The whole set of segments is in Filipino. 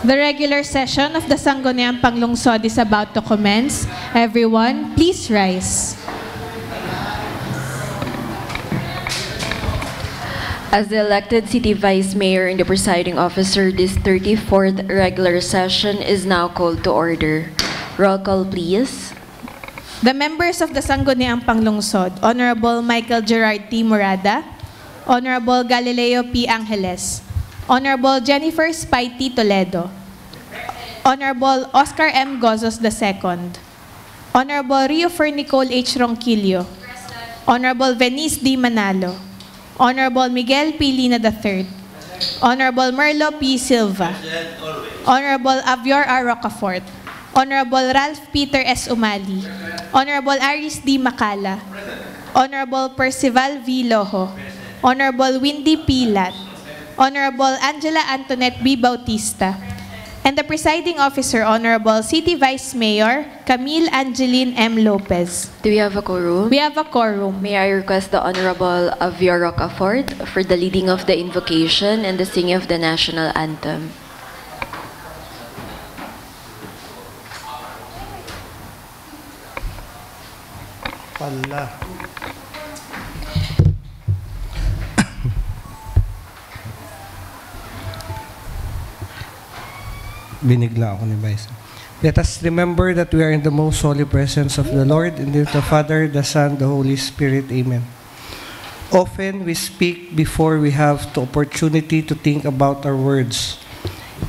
The regular session of the Sangguniang Panglungsod is about to commence. Everyone, please rise. As the elected City Vice Mayor and the presiding officer, this 34th regular session is now called to order. Roll call, please. The members of the Sangguniang Panglungsod, Honorable Michael Gerard T. Morada, Honorable Galileo P. Angeles, Honorable Jennifer Spitey Toledo, Honorable Oscar M. Gozos II, Honorable Rio Nicole H. Ronquillo, Honorable Venice D. Manalo, Honorable Miguel P. Lina III, Honorable Merlo P. Silva, Honorable Avior R. Rocafort, Honorable Ralph Peter S. Umali, Honorable Aris D. Macala, Honorable Percival V. Loho, Honorable Windy P. Lat, Honorable Angela Antoinette B. Bautista, and the presiding officer, Honorable City Vice Mayor Camille Angeline M. Lopez. Do we have a quorum? We have a quorum. May I request the Honorable Avior Rocafort for the leading of the invocation and the singing of the national anthem. Pala. Binigla ako ni Vice. Let us remember that we are in the most holy presence of the Lord, and with the Father, the Son, the Holy Spirit. Amen. Often we speak before we have the opportunity to think about our words.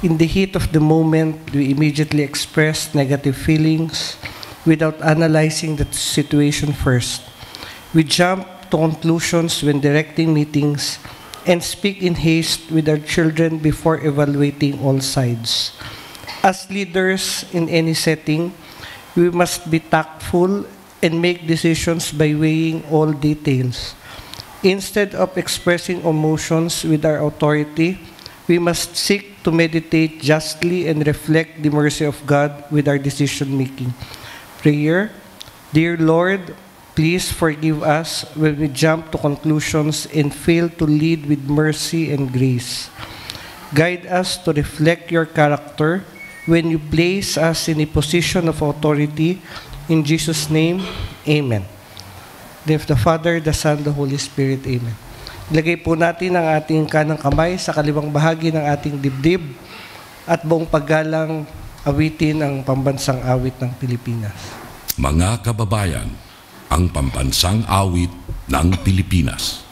In the heat of the moment, we immediately express negative feelings without analyzing the situation first. We jump to conclusions when directing meetings and speak in haste with our children before evaluating all sides. As leaders in any setting, we must be tactful and make decisions by weighing all details. Instead of expressing emotions with our authority, we must seek to meditate justly and reflect the mercy of God with our decision-making. Prayer. Dear Lord, please forgive us when we jump to conclusions and fail to lead with mercy and grace. Guide us to reflect your character when you place us in a position of authority. In Jesus' name, Amen. Of the Father, the Son, the Holy Spirit, Amen. Ilagay po natin ang ating kanang kamay sa kaliwang bahagi ng ating dibdib at buong paggalang awitin ang pambansang awit ng Pilipinas. Mga kababayan, ang pambansang awit ng Pilipinas.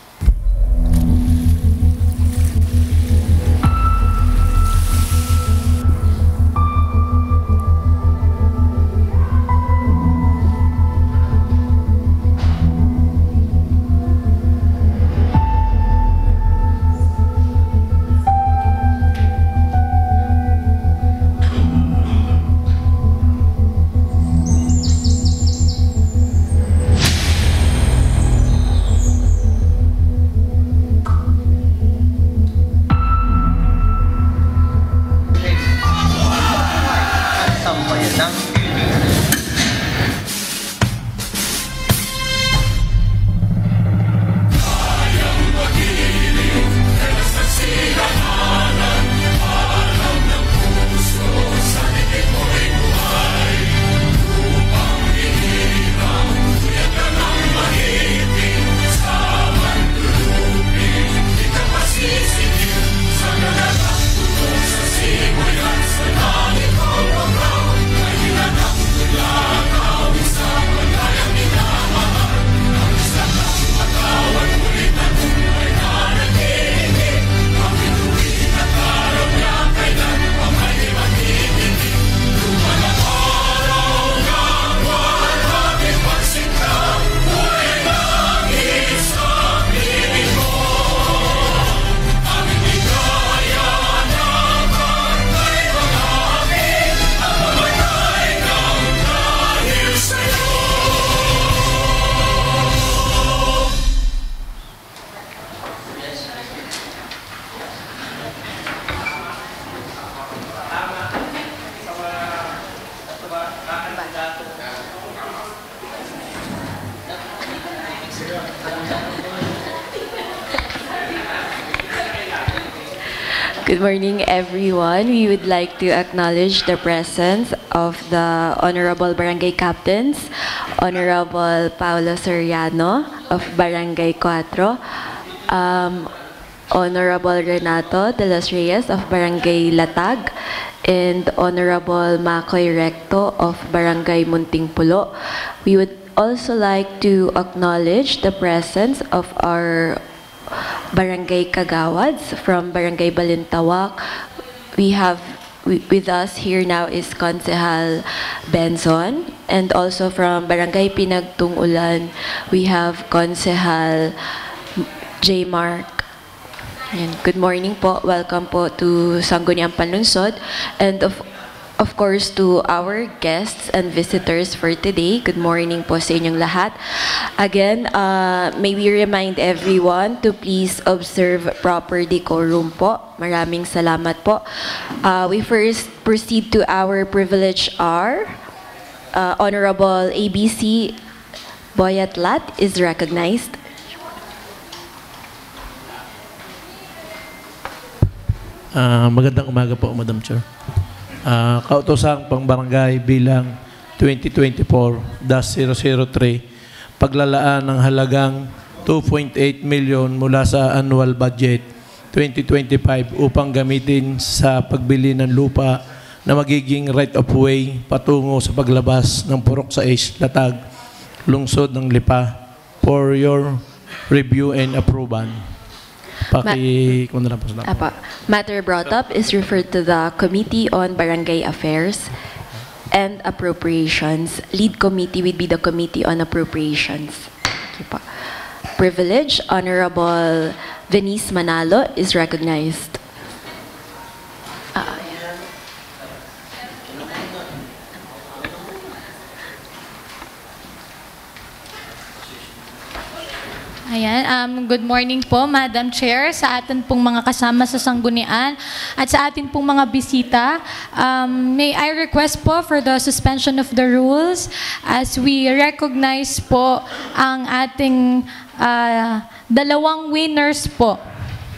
Good morning, everyone. We would like to acknowledge the presence of the Honorable Barangay Captains, Honorable Paulo Soriano of Barangay 4, Honorable Renato de los Reyes of Barangay Latag, and Honorable Makoy Recto of Barangay Munting Pulo. We would also like to acknowledge the presence of our Barangay Kagawads from Barangay Balintawak. We have with us here now is Konsehal Benzon, and also from Barangay Pinagtungulan, we have Konsehal J. Mark. Ayan. Good morning po. Welcome po to Sangguniang Panlungsod, and of course to our guests and visitors for today. Good morning po sa inyong lahat. Again, may we remind everyone to please observe proper decorum po. Maraming salamat po. We first proceed to our privilege hour. Honorable ABC Boyatlat is recognized. Magandang umaga po, Madam Chair. Kautosang pangbarangay bilang 2024-003, paglalaan ng halagang 2.8 million mula sa annual budget 2025 upang gamitin sa pagbili ng lupa na magiging right-of-way patungo sa paglabas ng Purok sa Latag, lungsod ng Lipa, for your review and approval. Matter brought up is referred to the Committee on Barangay Affairs and Appropriations. Lead committee would be the Committee on Appropriations. Privilege, Honorable Venice Manalo is recognized. Ayan, good morning po, Madam Chair, sa atin pong mga kasama sa Sanggunian at sa atin pong mga bisita. May I request po for the suspension of the rules as we recognize po ang ating dalawang winners po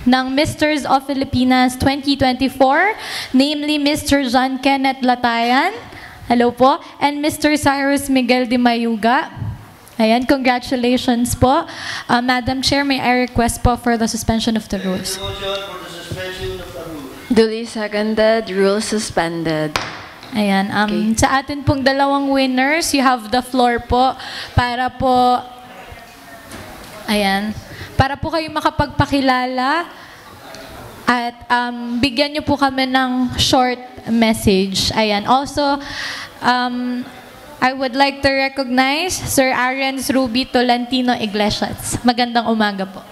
ng Misters of Filipinas 2024, namely Mr. John Kenneth Latayan, hello po, and Mr. Cyrus Miguel de Mayuga. Ayan, congratulations po. Madam Chair, may I request po for the suspension of the rules. Duly seconded, rules suspended. Ayan, sa atin pong dalawang winners, you have the floor po para po, ayan, para po kayo makapagpakilala at bigyan niyo po kami ng short message. Ayan, also, I would like to recognize Sir Arens Ruby Tolentino Iglesias. Magandang umaga po.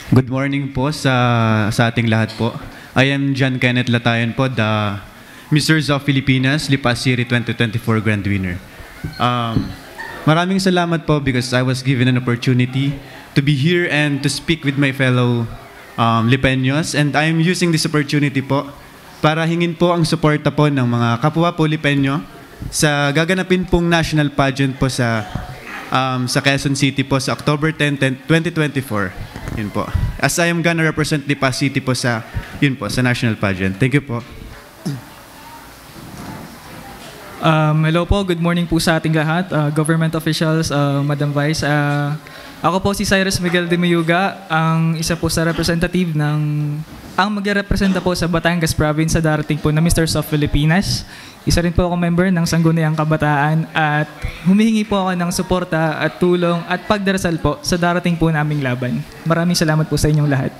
Good morning po sa ating lahat po. I am John Kenneth Latayan po, the Misters of Filipinas Lipa City 2024 Grand Winner. Maraming salamat po because I was given an opportunity to be here and to speak with my fellow Lipeños, and I am using this opportunity po para hingin po ang suporta po ng mga kapwa po Lipeño sa gaganapin pong national pageant po sa Quezon City po sa October 10, 2024. Yun po. As I am gonna represent Lipa City po sa national pageant. Thank you po. Hello po, good morning po sa ating lahat, government officials, Madam Vice. Ako po si Cyrus Miguel de Mayuga, ang isa po sa representative ang magrepresenta po sa Batangas Province sa darating po na Misters of Filipinas. Isa rin po ako member ng Sangguniang Kabataan at humihingi po ako ng suporta at tulong at pagdarasal po sa darating po naming laban. Maraming salamat po sa inyong lahat.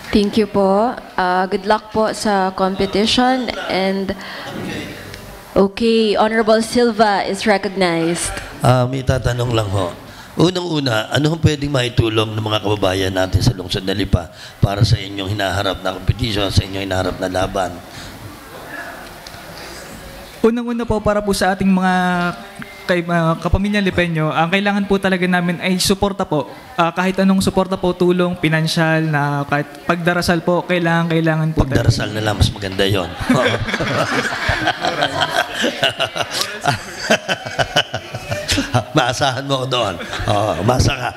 Thank you po. Good luck po sa competition, and okay, Honorable Silva is recognized. May tatanong lang ho. Unang-una, ano pwedeng maitulong ng mga kababayan natin sa lungsod na Lipa para sa inyong hinaharap na competition, sa inyong hinaharap na laban? Unang-una po, para po sa ating mga kapamilya Lipeño, ang kailangan po talaga namin ay suporta po. Kahit anong suporta po, tulong, pinansyal, na kahit pagdarasal po, kailangan po. Pagdarasal na lang, mas maganda yon. Maasahan mo ako doon. Umasa ka.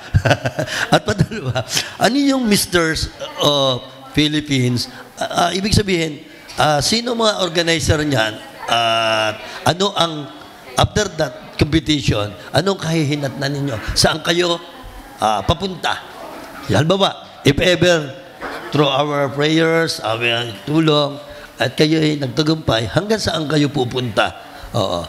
At padalawa, ano yung Misters Philippines? Ibig sabihin, sino mga organizer niyan? Ano ang, after that competition, anong kahihinatnan ninyo? Saan kayo papunta? Halimbawa, if ever, through our prayers, our tulong, at kayo ay nagtagumpay, hanggang saan kayo pupunta? Oo.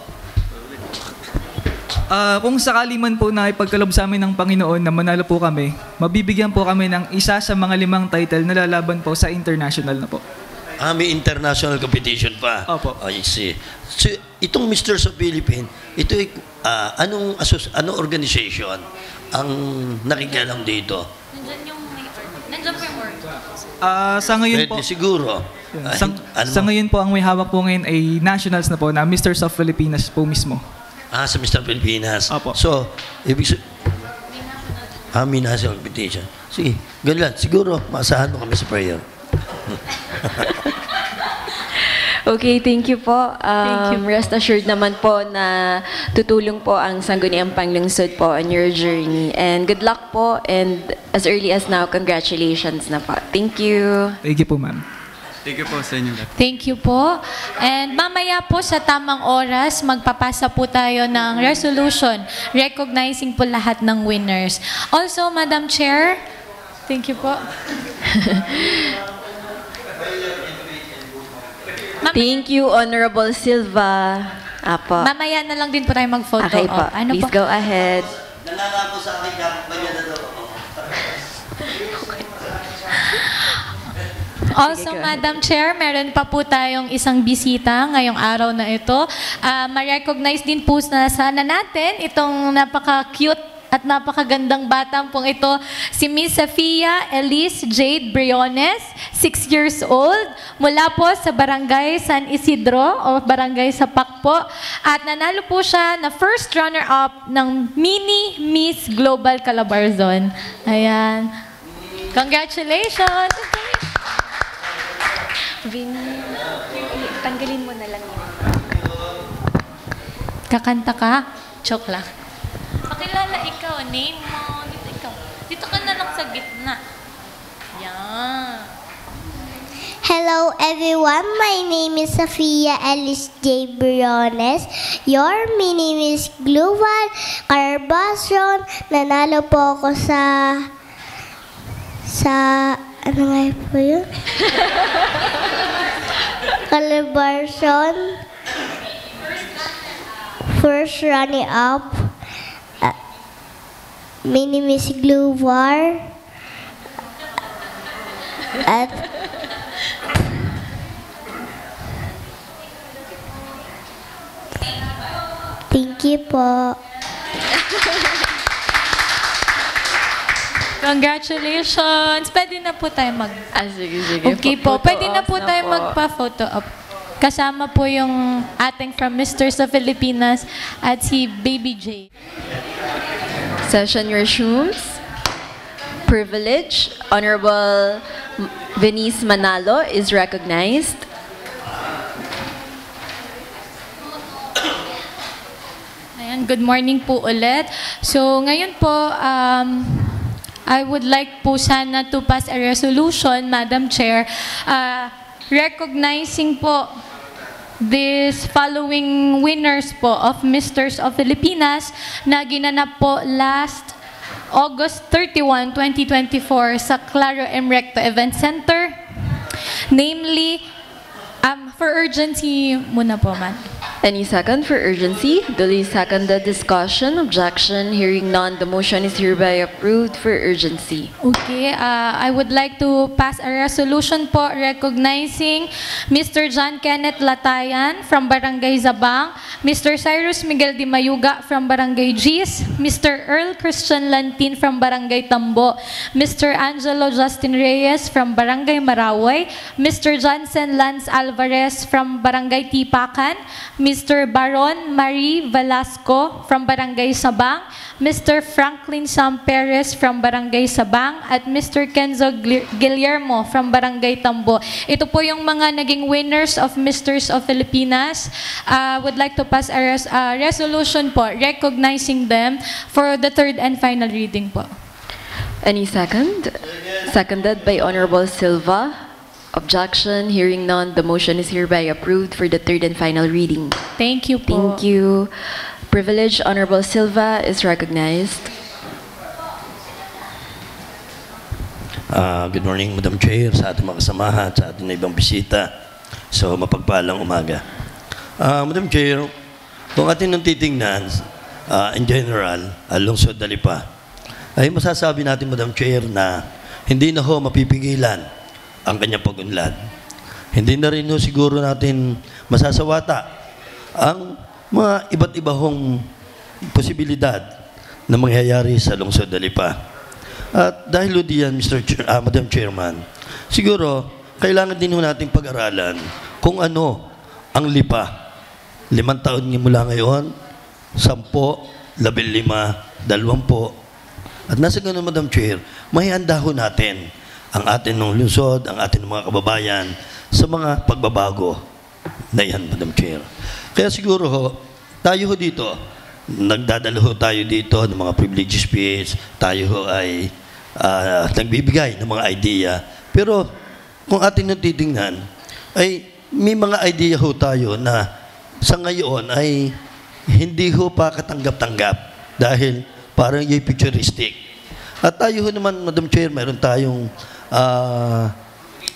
Kung sakali man po na ipagkalob sa amin ng Panginoon na manalo po kami, mabibigyan po kami ng isa sa mga 5 title na lalaban po sa international na po. May international competition pa. Opo. I see. So, itong Misters of Philippines, ito ay, anong organization ang nakikialam dito? Nandiyan po yung word. Sa ngayon po, Pwede siguro. sa ngayon po ang may hawak po ngayon ay nationals na po na Misters of Filipinas po mismo. Sa Mr. Pilipinas. Opo. So, ibig sabihin, may national competition. Sige, ganun lang. Siguro, maasahan mo kami sa prayer. Okay, thank you po. Thank you. Rest assured naman po na tutulong po ang Sangguniang Panglungsod po on your journey. And good luck po. And as early as now, congratulations na po. Thank you. Thank you po, ma'am. Thank you po sa inyo. Thank you po. And mamaya po sa tamang oras, magpapasa po tayo ng resolution recognizing po lahat ng winners. Also, Madam Chair, thank you po. Thank you, Honorable Silva. Apo. Mamaya na lang din po tayo mag-photo Okay po. op. Ano Please po? go ahead. Nangangako sa akin, kanya na daw. Also, Sige, go Madam Chair, meron pa po tayong isang bisita ngayong araw na ito. Ma-recognize din po na sana natin itong napaka-cute at napakagandang batang pong ito, si Miss Safia Elise Jade Briones, 6 years old, mula po sa Barangay San Isidro o Barangay Sapak po. At nanalo po siya na first runner-up ng Mini Miss Global Calabarzon. Ayan. Congratulations! Tanggalin mo na lang yun. Kakanta ka? Joke lang. Pakilala ikaw, name mo. Dito ikaw. Dito ka na lang sa gitna. Yan. Hello everyone, my name is Safia Alice J. Briones. Your mini Miss Global Calabarzon. Nanalo po ako sa ano nga po yun? Calabarzon. First running up. Mini Miss Global. At thank you po. Congratulations! Pwede na po tayo Sige. Okay po. Photo Pwede na ops po tayo magpa-photo op. Kasama po yung ating from Misters of Filipinas at si Baby J. Session resumes. Privilege. Honorable Venice Manalo is recognized. Ayan, good morning po ulit. So, ngayon po, I would like po sana to pass a resolution, Madam Chair, recognizing po this following winners po of Misters of Filipinas na ginanap po last August 31, 2024 sa Claro M. Recto Event Center. Namely, for urgency muna po, ma'am. Any second for urgency? Duly seconded. Discussion, objection, hearing none. The motion is hereby approved for urgency. Okay, I would like to pass a resolution po recognizing Mr. John Kenneth Latayan from Barangay Zabang, Mr. Cyrus Miguel Di Mayuga from Barangay Gis, Mr. Earl Christian Lantin from Barangay Tambo, Mr. Angelo Justin Reyes from Barangay Maraway, Mr. Johnson Lance Alvarez from Barangay Tipacan, Ms. Mr. Baron Marie Velasco from Barangay Sabang, Mr. Franklin Sam Perez from Barangay Sabang, at Mr. Kenzo Guillermo from Barangay Tambo. Ito po yung mga naging winners of Misters of Filipinas. Would like to pass a resolution po recognizing them for the third and final reading po. Any second? Seconded by Honorable Silva. Objection, hearing none, the motion is hereby approved for the third and final reading. Thank you po. Thank you. Privilege, Honorable Silva is recognized. Good morning, Madam Chair, sa ating mga kasamahan, sa ating ibang bisita. So, mapagpalang umaga. Madam Chair, kung atin nang titingnan, in general, lungsod Dalipa, ay masasabi natin, Madam Chair, na hindi na ho mapipigilan ang kanyang pag-unlad. Hindi na rin ho siguro natin masasawata ang mga iba't iba hong posibilidad na mangyayari sa lungsod Dalipa. At dahil ho diyan, Madam Chairman, siguro kailangan din ho natin pag-aralan kung ano ang Lipa. 5 taon mula ngayon, 10, 15, 20. At nasa ganun, Madam Chair, mahihanda ho natin ang atin ng lungsod, ang atin ng mga kababayan sa mga pagbabago na yan, Madam Chair. Kaya siguro ho, tayo ho dito, nagdadala ho tayo dito ng mga privilege speech, tayo ho ay nagbibigay ng mga idea. Pero kung atin nang titingnan, ay may mga idea ho tayo na sa ngayon ay hindi ho pa katanggap-tanggap dahil parang yung futuristic. At tayo ho naman, Madam Chair, mayroon tayong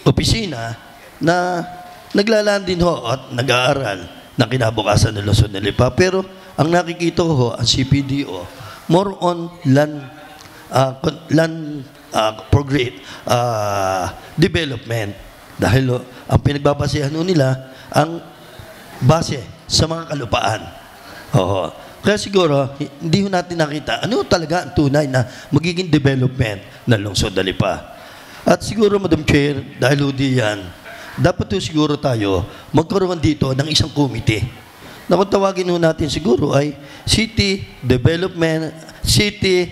opisina na naglalaan din ho at nag-aaral ng kinabukasan ng lungsod ng Lipa. Pero ang nakikita ko ho, ang CPDO, more on land development. Dahil ho, ang pinagbabasehan ho nila, ang base sa mga kalupaan. Oo. Kaya siguro, hindi ho natin nakita ano talaga ang tunay na magiging development ng lungsod ng Lipa. At siguro, Madam Chair, dahil ho diyan, dapat ho siguro tayo magkaroon dito ng isang committee. Na kung tawagin ho natin siguro ay City Development, City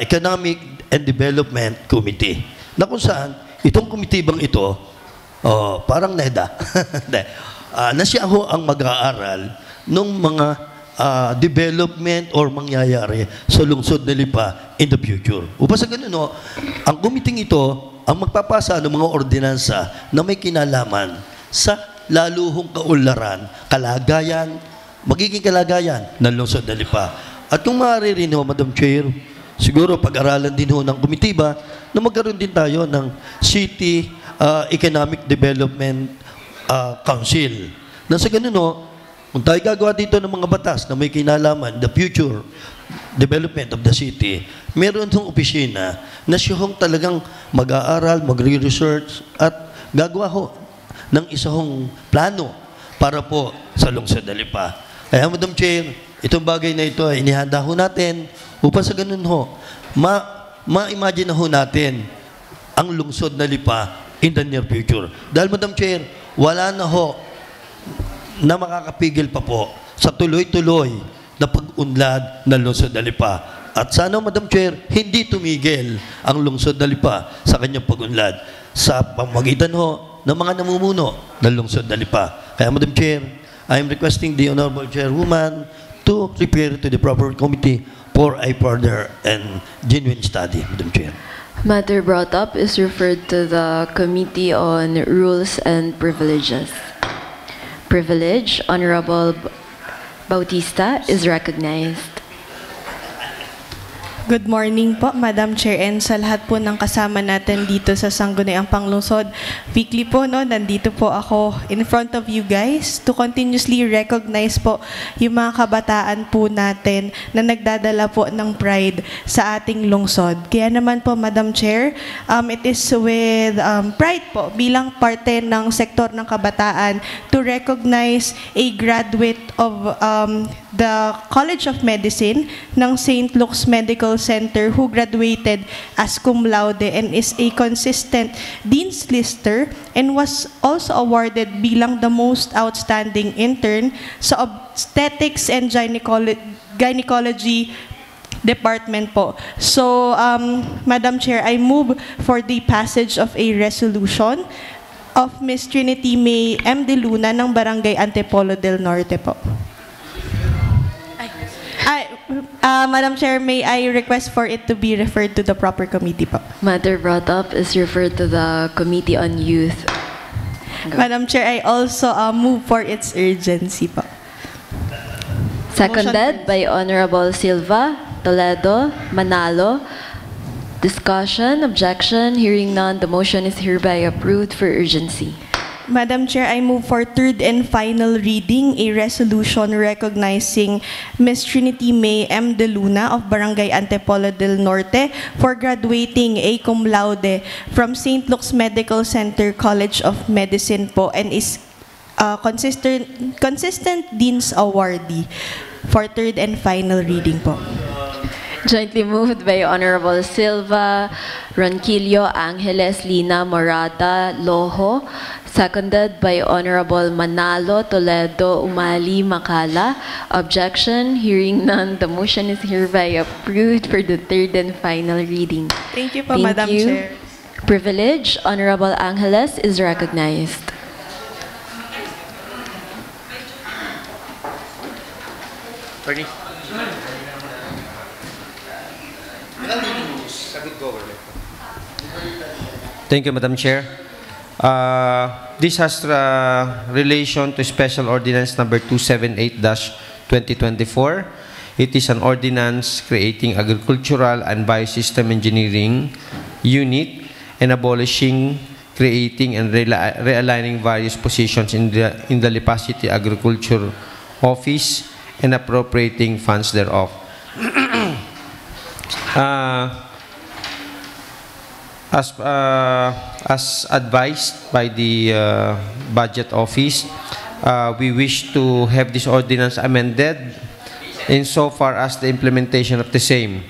Economic and Development Committee. Na kung saan, itong committee bang ito, parang NEDA, na siya ho ang mag-aaral ng mga development or mangyayari sa lungsod ng Lipa in the future. Upang sa ganun, ang committee ito ang magpapasa ng mga ordinansa na may kinalaman sa laluhong kaunlaran, kalagayan, magiging kalagayan ng lungsod ng Lipa. At kung maaari rin ho, Madam Chair, siguro pag-aralan din ho ng komitiba na magkaroon din tayo ng City Economic Development Council. Na sa ganun ho, kung tayo gagawa dito ng mga batas na may kinalaman, the future development of the city, meron itong opisina na siya hong talagang mag-aaral, magre-research at gagawa ho ng isang plano para po sa lungsod ng Lipa. Kaya, Madam Chair, itong bagay na ito ay inihanda ho natin upang sa ganun ho, ma-imagine ho natin ang lungsod ng Lipa in the near future. Dahil, Madam Chair, wala na ho na makakapigil pa po sa tuloy-tuloy na pag-unlad ng lungsod ng Lipa. At sana, Madam Chair, hindi tumigil ang lungsod ng Lipa sa kanyang pag-unlad sa pamamagitan ho ng mga namumuno ng lungsod ng Lipa. Kaya, Madam Chair, I am requesting the Honorable Chairwoman to repair to the proper committee for a further and genuine study, Madam Chair. Matter brought up is referred to the Committee on Rules and Privileges. Privilege, Honorable Bautista is recognized. Good morning po, Madam Chair, and sa lahat po ng kasama natin dito sa Sangguniang Panglungsod. Weekly po, nandito po ako in front of you guys to continuously recognize po yung mga kabataan po natin na nagdadala po ng pride sa ating lungsod. Kaya naman po, Madam Chair, it is with pride po bilang parte ng sektor ng kabataan to recognize a graduate of the College of Medicine ng St. Luke's Medical Medical Center who graduated as cum laude and is a consistent Dean's Lister and was also awarded bilang the most outstanding intern sa Obstetrics and Gynecology Department po. So, Madam Chair, I move for the passage of a resolution of Miss Trinity May M. De Luna ng Barangay Antipolo del Norte po. Madam Chair, may I request for it to be referred to the proper committee po. Matter brought up is referred to the Committee on Youth. Go. Madam Chair, I also move for its urgency po. Seconded by Honorable Silva, Toledo, Manalo. Discussion, objection, hearing none, the motion is hereby approved for urgency. Madam Chair, I move for third and final reading a resolution recognizing Miss Trinity May M. De Luna of Barangay Antipolo del Norte for graduating a cum laude from St. Luke's Medical Center College of Medicine po and is consistent Dean's Awardee for third and final reading po. Jointly moved by Honorable Silva, Ronquillo, Angeles, Lina, Morata, Loho. Seconded by Honorable Manalo, Toledo, Umali, Macala. Objection, hearing none, the motion is hereby approved for the third and final reading. Thank you po, Madam Chair. Privilege, Honorable Angeles is recognized. Attorney. Thank you, Madam Chair. This has relation to Special Ordinance number 278-2024. It is an ordinance creating agricultural and biosystem engineering unit and abolishing, creating, and realigning various positions in the Lipa City Agriculture Office and appropriating funds thereof. As advised by the Budget Office, we wish to have this ordinance amended insofar as the implementation of the same.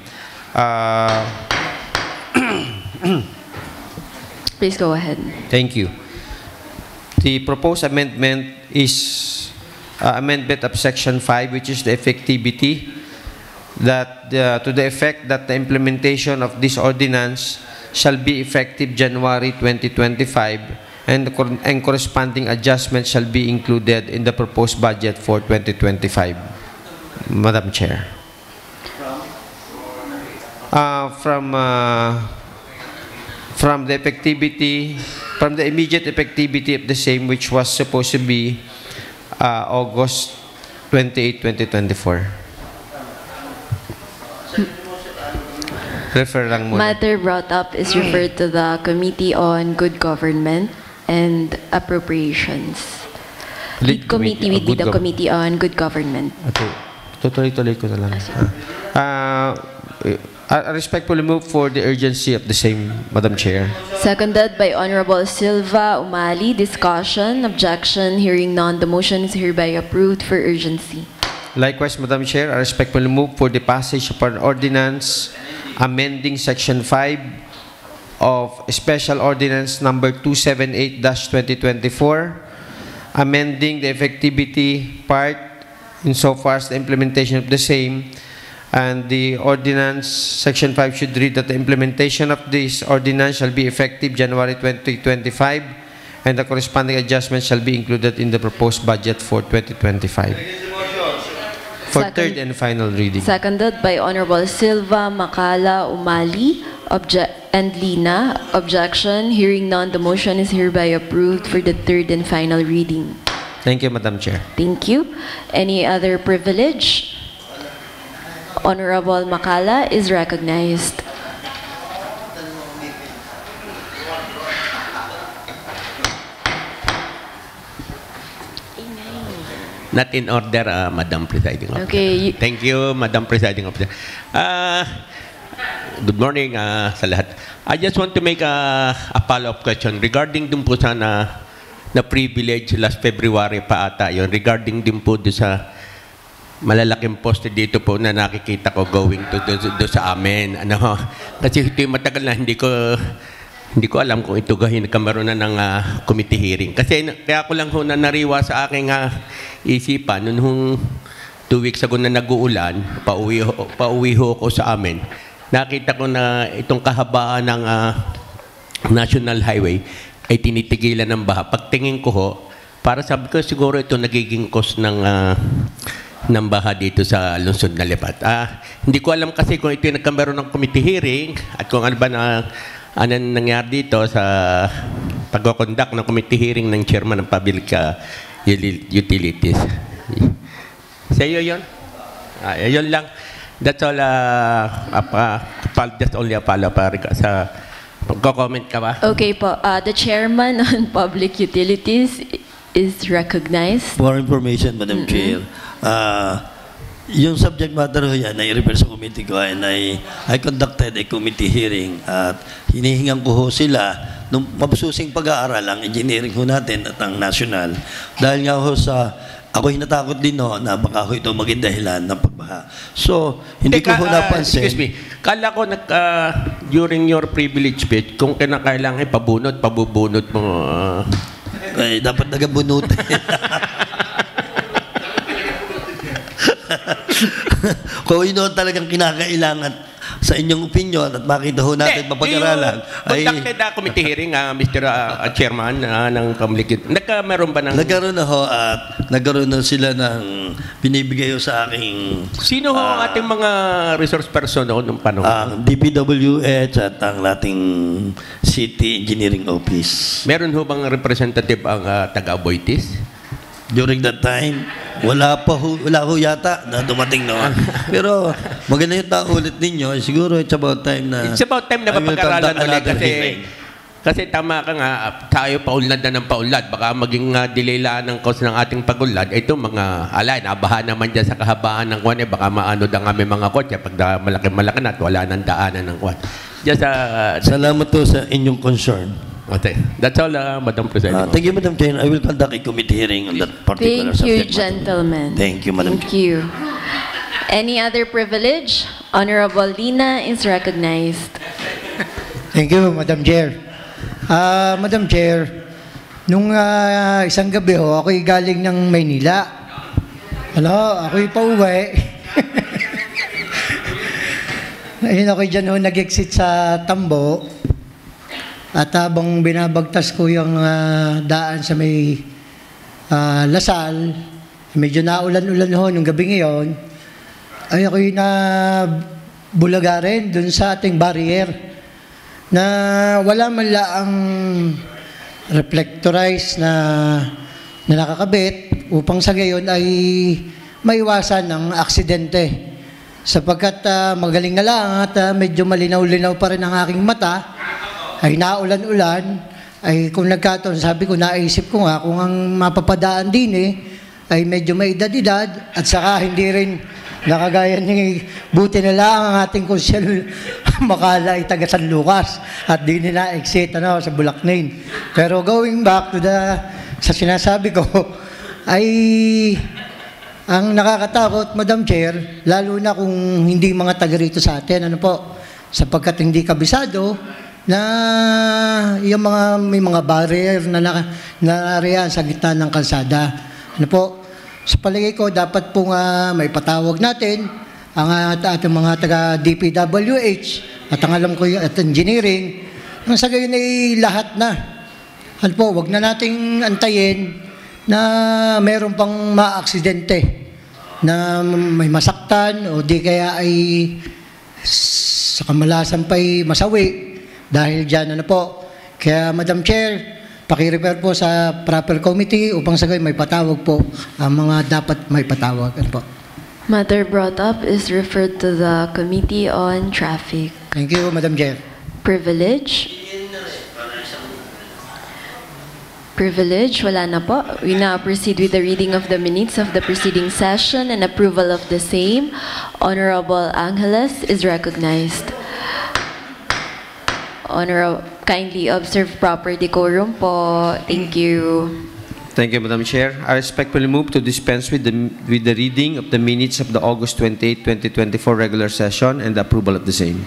Please go ahead. Thank you. The proposed amendment is amendment of Section 5, which is the effectivity, that to the effect that the implementation of this ordinance shall be effective January 2025 and corresponding adjustments shall be included in the proposed budget for 2025. Madam Chair. From the effectivity, from the immediate effectivity of the same, which was supposed to be August 28, 2024. Refer lang muna. Matter brought up is referred to the Committee on Good Government and Appropriations. Lead committee would be the Committee on Good Government. Okay. Tutuloy-tuloy ko na lang. I respectfully move for the urgency of the same, Madam Chair. Seconded by Honorable Silva, Umali. Discussion, objection, hearing none, the motion is hereby approved for urgency. Likewise, Madam Chair, I respectfully move for the passage of an ordinance amending Section 5 of Special Ordinance number 278-2024, amending the effectivity part insofar as the implementation of the same, and the ordinance Section 5 should read that the implementation of this ordinance shall be effective January 2025 and the corresponding adjustments shall be included in the proposed budget for 2025. For third and final reading. Seconded by Honorable Silva, Macala, Umali, and Lina. Objection, hearing none, the motion is hereby approved for the third and final reading. Thank you, Madam Chair. Thank you. Any other privilege? Honorable Macala is recognized. Not in order, Madam Presiding Officer. Okay. Thank you, Madam Presiding Officer. Good morning sa lahat. I just want to make a follow-up question regarding dun po sa na privilege last February pa ata yun, regarding din po sa malalaking poste dito po na nakikita ko going to do sa amin. Ano, kasi ito yung matagal na hindi ko alam kung ito nagkameron na ng committee hearing. Kasi kaya ko lang ho na nariwa sa aking isipan noong 2 weeks ago na nag-uulan, pauwi ho ako sa amin. Nakita ko na itong kahabaan ng National Highway ay tinitigilan ng baha. Pagtingin ko ho, para sabi ko siguro ito nagiging cause ng baha dito sa lungsod na Lipat. Hindi ko alam kasi kung ito yung nagkameron ng committee hearing at kung ano ba ano nangyari dito sa pag-conduct ng committee hearing ng chairman ng Public Utilities. Sa iyo yun? Yun lang. That's all. Just only a follow-up sa pagko-comment ka ba? Okay po. The chairman on public utilities is recognized. For information, Madam Chair, yung subject matter ho yan, na-refer sa committee ko, and I conducted a committee hearing at hinihingan ko ho sila nung mabususing pag-aaral ang engineering ho natin at ang national. Dahil nga ho ako hinatakot din no, na baka ho ito maging dahilan ng pagbaha. So, hindi ko ho napansin. Excuse me. Kala ko during your privilege speech, kung kinakailangan pabubunot mo. Dapat nagabunutin. Kung ino talagang kinakailangan sa inyong opinion at makita ho natin mapag-aralan. Conducted committee hearing, Mr. Chairman ng Public. Meron ba ng... Nagkaroon na ho at nagkaroon na sila ng binibigay ho sa aking... Sino ho ang ating mga resource person noong panahon? Ang DPWH at ang ating City Engineering Office. Meron ho bang representative ang taga-Aboitiz? During that time, wala ho yata na dumating noon. Pero maganda yung ulit ninyo. Siguro it's about time na... It's about time na mapag-aralan ulit kasi tama ka nga, tayo paunlad na ng paunlad. Baka maging delay lang ng cause ng ating pagunlad. Ito mga nabaha naman dyan sa kahabaan ng kwan. Baka maano ang aming mga kotse pag malaki-malaki na at wala nang daanan ng kwan. Salamat po sa inyong concern. Okay. That's all, Madam President. Thank you, Madam Chair. I will conduct a committee hearing on that particular subject. Thank you, gentlemen. Thank you, Madam Thank Chair. you. Any other privilege? Honorable Lina is recognized. Thank you, Madam Chair. Madam Chair, nung isang gabi ako'y galing ng Maynila. Ako'y pauwi. Ayun ako'y dyan nag-exit sa Tambo. At habang binabagtas ko yung daan sa may Lasal, medyo naulan-ulan nung gabi ngayon, ay ako'y nabulaga rin dun sa ating barrier na wala man ang reflectorized na nakakabit upang sa gayon ay maiwasan ng aksidente. Sapagkat magaling na lang at medyo malinaw-linaw pa rin ang aking mata, ay naulan-ulan, ay kung nagkataon, sabi ko, naisip ko nga, kung ang mapapadaan din ay medyo may edad-edad, at saka hindi rin nakagaya ni buti na lang ang ating konsyel Makala ay taga San Lucas, at di nila exit sa Bulacnin. Pero going back to sa sinasabi ko, ay ang nakakatakot, Madam Chair, lalo na kung hindi mga taga rito sa atin, sapagkat hindi kabisado, na yung may mga barrier na nariyan sa gitna ng kalsada. Sa palagay ko, dapat pong may patawag natin ang ating mga taga-DPWH at ang alam ko at engineering, nang sa gayon ay lahat na. Wag na nating antayin na meron pang maaksidente na may masaktan o di kaya ay sa kamalasan pa'y masawi. Dahil dyan, Kaya, Madam Chair, paki-refer po sa proper committee upang sa gayon may patawag po ang mga dapat may patawag. Matter brought up is referred to the Committee on Traffic. Thank you, Madam Chair. Privilege? Privilege, wala na po. We now proceed with the reading of the minutes of the preceding session and approval of the same. Honorable Angeles is recognized. Kindly observe proper decorum po. Thank you. Thank you, Madam Chair. I respectfully move to dispense with the reading of the minutes of the August 28, 2024 regular session and the approval of the same.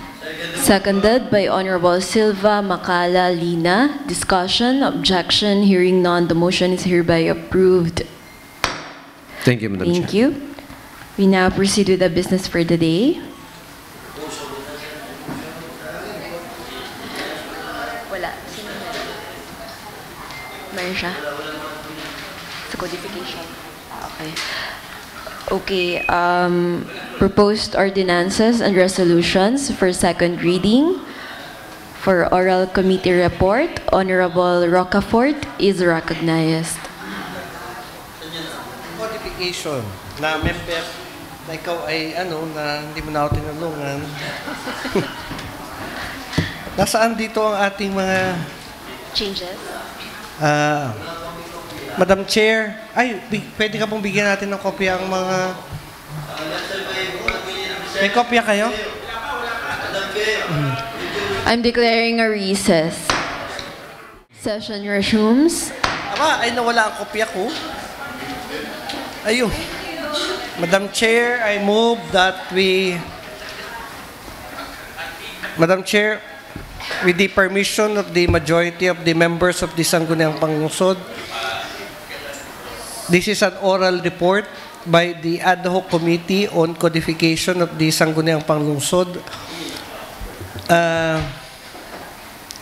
Seconded by Honorable Silva, Macala, Lina. Discussion, objection, hearing none, the motion is hereby approved. Thank you, Madam Chair. Thank you. We now proceed with the business for the day. Wala. Meron siya. Sa codification. Okay. Okay. Proposed ordinances and resolutions for second reading. For oral committee report, Honorable Rocafort is recognized. Codification na member na ikaw ay na hindi mo na ako tinulungan. Nasaan dito ang ating mga changes? Madam Chair, pwede ka pong bigyan natin ng kopya ang mga... May kopya kayo? I'm declaring a recess. Session resumes. Nawala ang kopya ko. Ayun. Madam Chair, I move that we... Madam Chair, with the permission of the majority of the members of the Sangguniang Panglungsod, this is an oral report by the Ad Hoc Committee on Codification of the Sangguniang Panglungsod.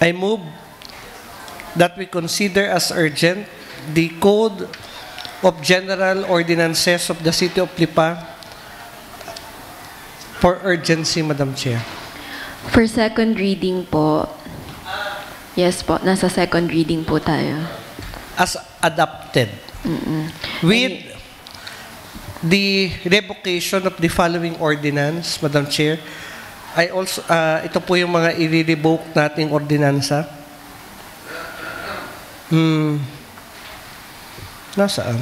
I move that we consider as urgent the Code of General Ordinances of the City of Lipa for urgency, Madam Chair. For second reading po, yes po, nasa second reading po tayo. As adopted. With the revocation of the following ordinance, Madam Chair, I also, ito po yung mga i-revoke nating ordinansa. Nasaan?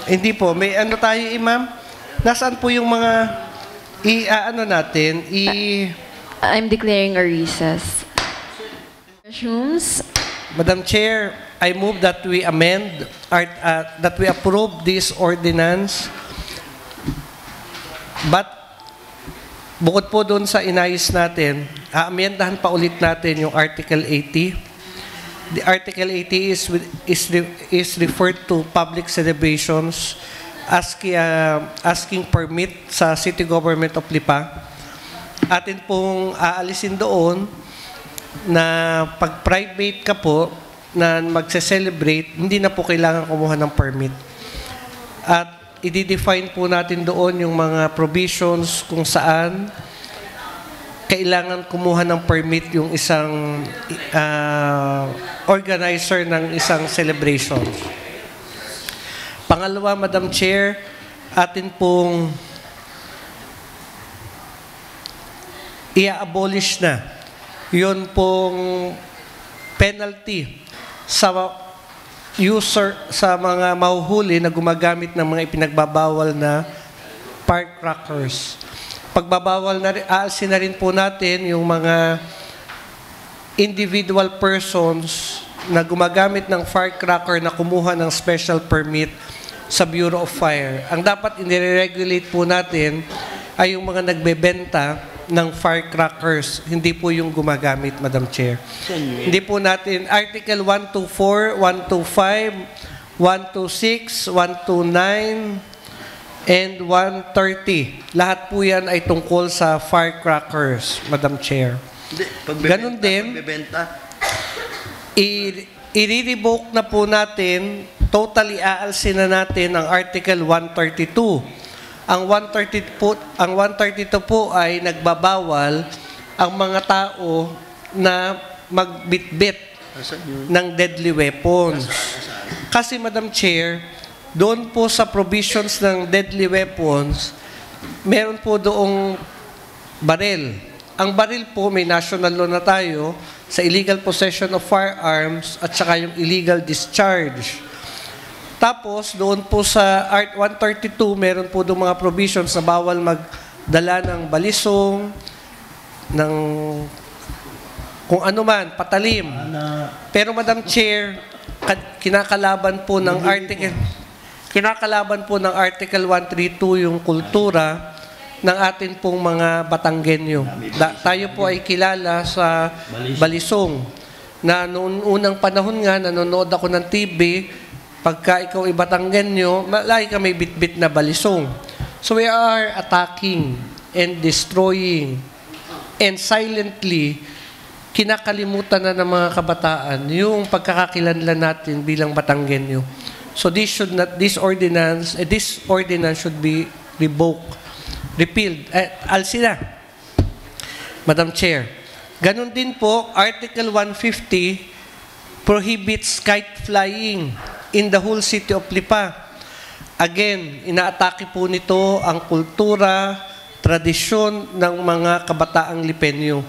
Hindi po. May tayo, Ma'am? Nasaan po yung mga natin? I'm declaring a recess. Resumes. Madam Chair, I move that we amend, that we approve this ordinance. But, bukod po doon sa inayos natin, amendahan pa ulit natin yung Article 80. The Article 80 is referred to public celebrations, asking permit sa City Government of Lipa. Atin pong aalisin doon na pag private ka po na magse-celebrate, hindi na po kailangan kumuha ng permit. At i-define po natin doon yung mga provisions kung saan kailangan kumuha ng permit yung isang organizer ng isang celebration. Pangalawa, Madam Chair, atin pong i-abolish na yun pong penalty sa mga mahuhuli na gumagamit ng mga ipinagbabawal na firecrackers. Pagbabawal na rin, aalsin na rin po natin yung mga individual persons na gumagamit ng firecracker na kumuha ng special permit sa Bureau of Fire. Ang dapat i-regulate po natin ay yung mga nagbebenta ng firecrackers, hindi po yung gumagamit, Madam Chair. Hindi po natin, Article 124, 125, 126, 129, and 130. Lahat po yan ay tungkol sa firecrackers, Madam Chair. Ganon din, i-revoke na po natin, totally aalsin na natin ang Article 132. Ang 132 po ay nagbabawal ang mga tao na magbitbit ng deadly weapons. Kasi, Madam Chair, doon po sa provisions ng deadly weapons, meron po doong baril. Ang baril po, may national law na tayo sa illegal possession of firearms at saka yung illegal discharge. Tapos, doon po sa Art 132, meron po doon mga provisions na bawal dala ng balisong, ng kung ano man, patalim. Pero Madam Chair, kinakalaban po ng Article 132 yung kultura ng atin pong mga Batanggenyo. Tayo po ay kilala sa balisong na noong unang panahon nga, nanonood ako ng TV, pagka ikaw ay Batanggenyo, lagi ka may bit-bit na balisong. So we are attacking and destroying and silently kinakalimutan na ng mga kabataan yung pagkakakilanlan natin bilang Batanggenyo. So this ordinance should be revoked, repealed. Alsina, Madam Chair. Ganon din po, Article 150 prohibits kite flying in the whole city of Lipa. Again, inaatake po nito ang kultura, tradisyon ng mga kabataang Lipenyo.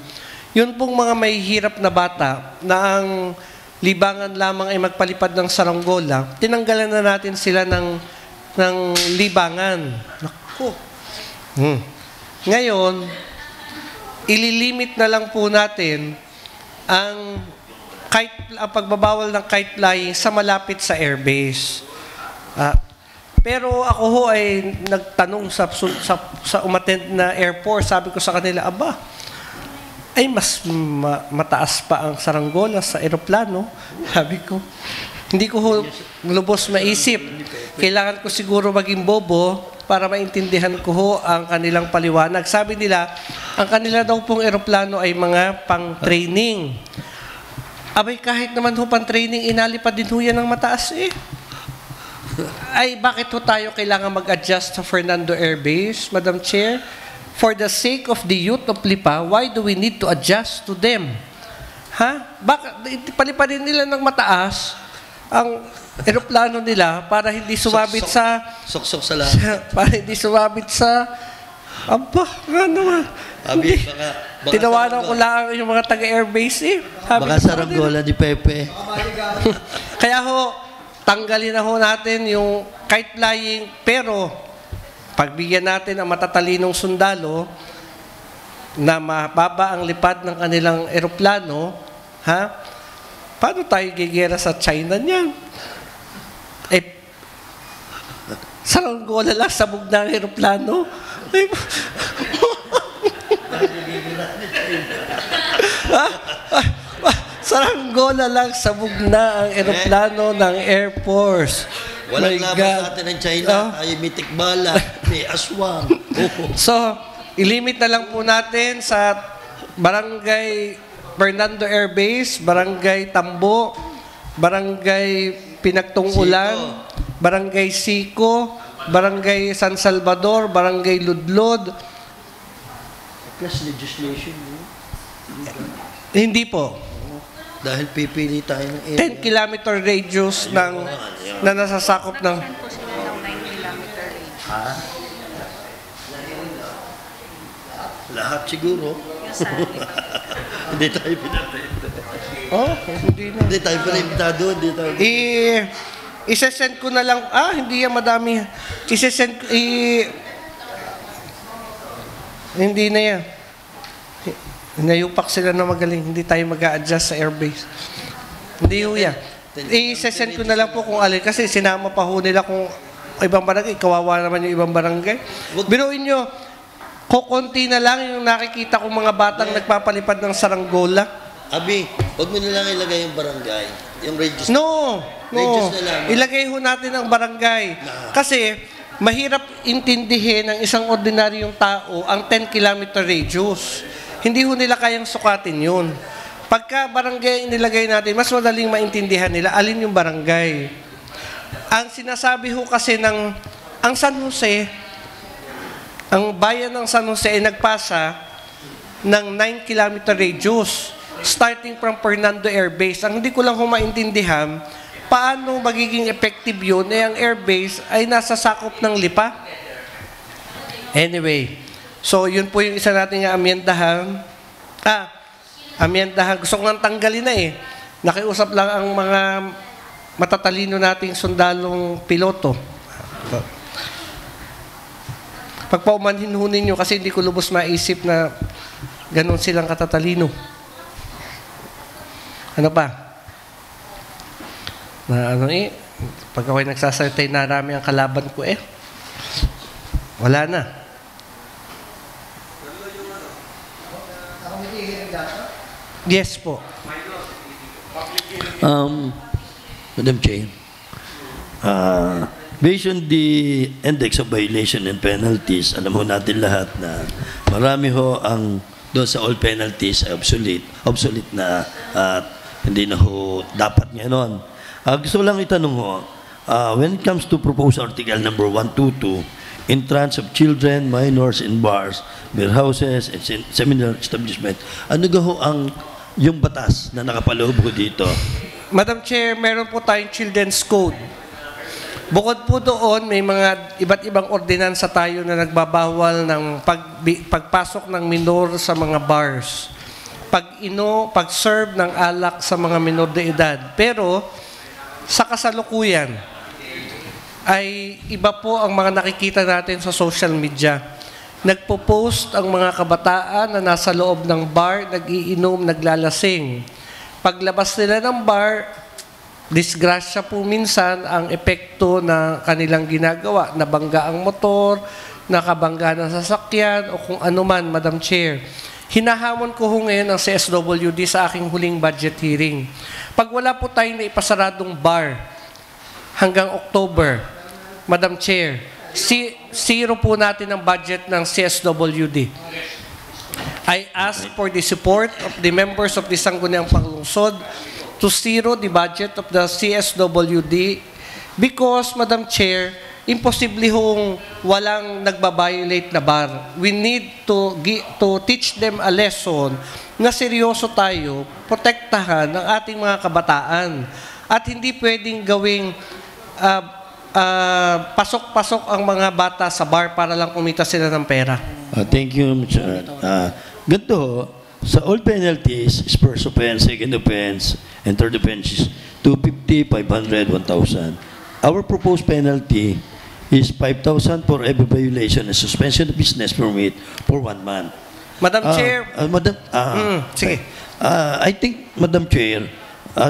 Yun pong mga may hirap na bata na ang libangan lamang ay magpalipad ng saranggola, tinanggalan na natin sila ng libangan. Naku. Ngayon, ililimit na lang po natin ang pagbabawal ng kite flying sa malapit sa airbase. Pero ako ho ay nagtanong sa umattend na Air Force, sabi ko sa kanila, ay mas mataas pa ang saranggola sa eroplano. Sabi ko, hindi ko ho lubos maisip. Kailangan ko siguro maging bobo para maintindihan ko ho ang kanilang paliwanag. Sabi nila, ang kanila daw pong eroplano ay mga pang-training. Abay, kahit naman ho pang-training, inalipad din ho yan ng mataas eh. Ay, bakit ho tayo kailangan mag-adjust sa Fernando Air Base, Madam Chair? For the sake of the youth of Lipa, why do we need to adjust to them? Bakit palipadin nila ng mataas ang eroplano nila para hindi sumabit sa para hindi sumabit sa tinawanan ko lang yung mga taga-airbase eh. Baka saranggola ni Pepe. Kaya ho, tanggalin na ho natin yung kite flying, pero pagbigyan natin ang matatalinong sundalo na mababa ang lipad ng kanilang eroplano, paano tayo gigera sa China niyan? Saranggola lang sabog na ang eroplano. Saranggola lang sabog na ang eroplano ng Air Force. Walang laban sa atin ng China. Ay may tikbala, may aswang. So, ilimit na lang po natin sa Barangay Fernando Air Base, Barangay Tambo, Barangay Pinagtungulan, Barangay Sico, Barangay San Salvador, Barangay Ludlod. Plus legislation. Hindi po. Dahil pipili tayo ng 10 kilometer radius na nasasakop ng... Lahat siguro. Hindi tayo pinatento. Hindi tayo pinatento. Isesend ko na lang. Hindi yan madami. Hindi na yan. Nayupak sila na magaling. Hindi tayo mag-a-adjust sa airbase. Hindi ho yan. I-send ko na lang po kung alin. Kasi sinama pa ho nila kung ibang barangay. Kawawa naman yung ibang barangay. Biruin nyo, kukunti na lang yung nakikita kong mga batang nagpapalipad ng saranggola. Abi, huwag mo na lang ilagay yung barangay. Yung register. No. Register na lang. Ilagay ho natin ang barangay. Kasi mahirap intindihin ng isang ordinaryong tao ang 10 kilometer radius. Hindi ho nila kayang sukatin yun. Pagka barangay nilagay natin, mas madaling maintindihan nila alin yung barangay. Ang sinasabi ho kasi ang San Jose, ang bayan ng San Jose ay nagpasa ng 9 kilometer radius starting from Fernando Air Base. Ang hindi ko lang ho maintindihan, paano magiging effective yun ang airbase ay nasa sakop ng Lipa? Anyway, so yun po yung isa nating amyendahan. Amyendahan. Gusto ko nga tanggalin na eh. Nakiusap lang ang mga matatalino nating sundalong piloto. Pagpaumanhin ho ninyo kasi hindi ko lubos maisip na ganun silang katatalino. Ano pa? Na ano pag ako'y nagsasalita, narami ang kalaban ko wala na. Yes po. Madam Chair, based on the index of violation and penalties, alam ho natin lahat na marami ho ang doon sa all penalties ay obsolete na at hindi na ho dapat ngayon. Gusto lang itanong ho, when it comes to proposed article number 122, entrance of children, minors in bars, warehouses, and seminar establishment, ano ho ang yung batas na nakapaloob ho dito? Madam Chair, meron po tayong Children's Code. Bukod po doon, may mga iba't ibang ordinansa tayo na nagbabawal ng pagpasok ng minor sa mga bars. Pag-serve ng alak sa mga minor de edad. Pero, sa kasalukuyan, ay iba po ang mga nakikita natin sa social media. Nagpo-post ang mga kabataan na nasa loob ng bar, nag-iinom, naglalasing. Paglabas nila ng bar, disgrasya po minsan ang epekto na kanilang ginagawa. Nabangga ang motor, nakabangga ng sasakyan, o kung ano man, Madam Chair. Hinahamon ko ngayon ang CSWD sa aking huling budget hearing. Pag wala po tayong naipasaradong bar hanggang October, Madam Chair, zero po natin ang budget ng CSWD. I ask for the support of the members of the Sangguniang Panglungsod to zero the budget of the CSWD because, Madam Chair, imposible hong walang nagbabiolate na bar. We need to teach them a lesson na seryoso tayo, protektahan ang ating mga kabataan. At hindi pwedeng gawing pasok-pasok ang mga bata sa bar para lang kumita sila ng pera. Thank you, Mr. Ganito, sa all penalties, first offense, second offense, and third offense is 250, 500, 1,000. Our proposed penalty is 5,000 for every violation and suspension of business permit for 1 month. Madam Chair. Sige. I think, Madam Chair,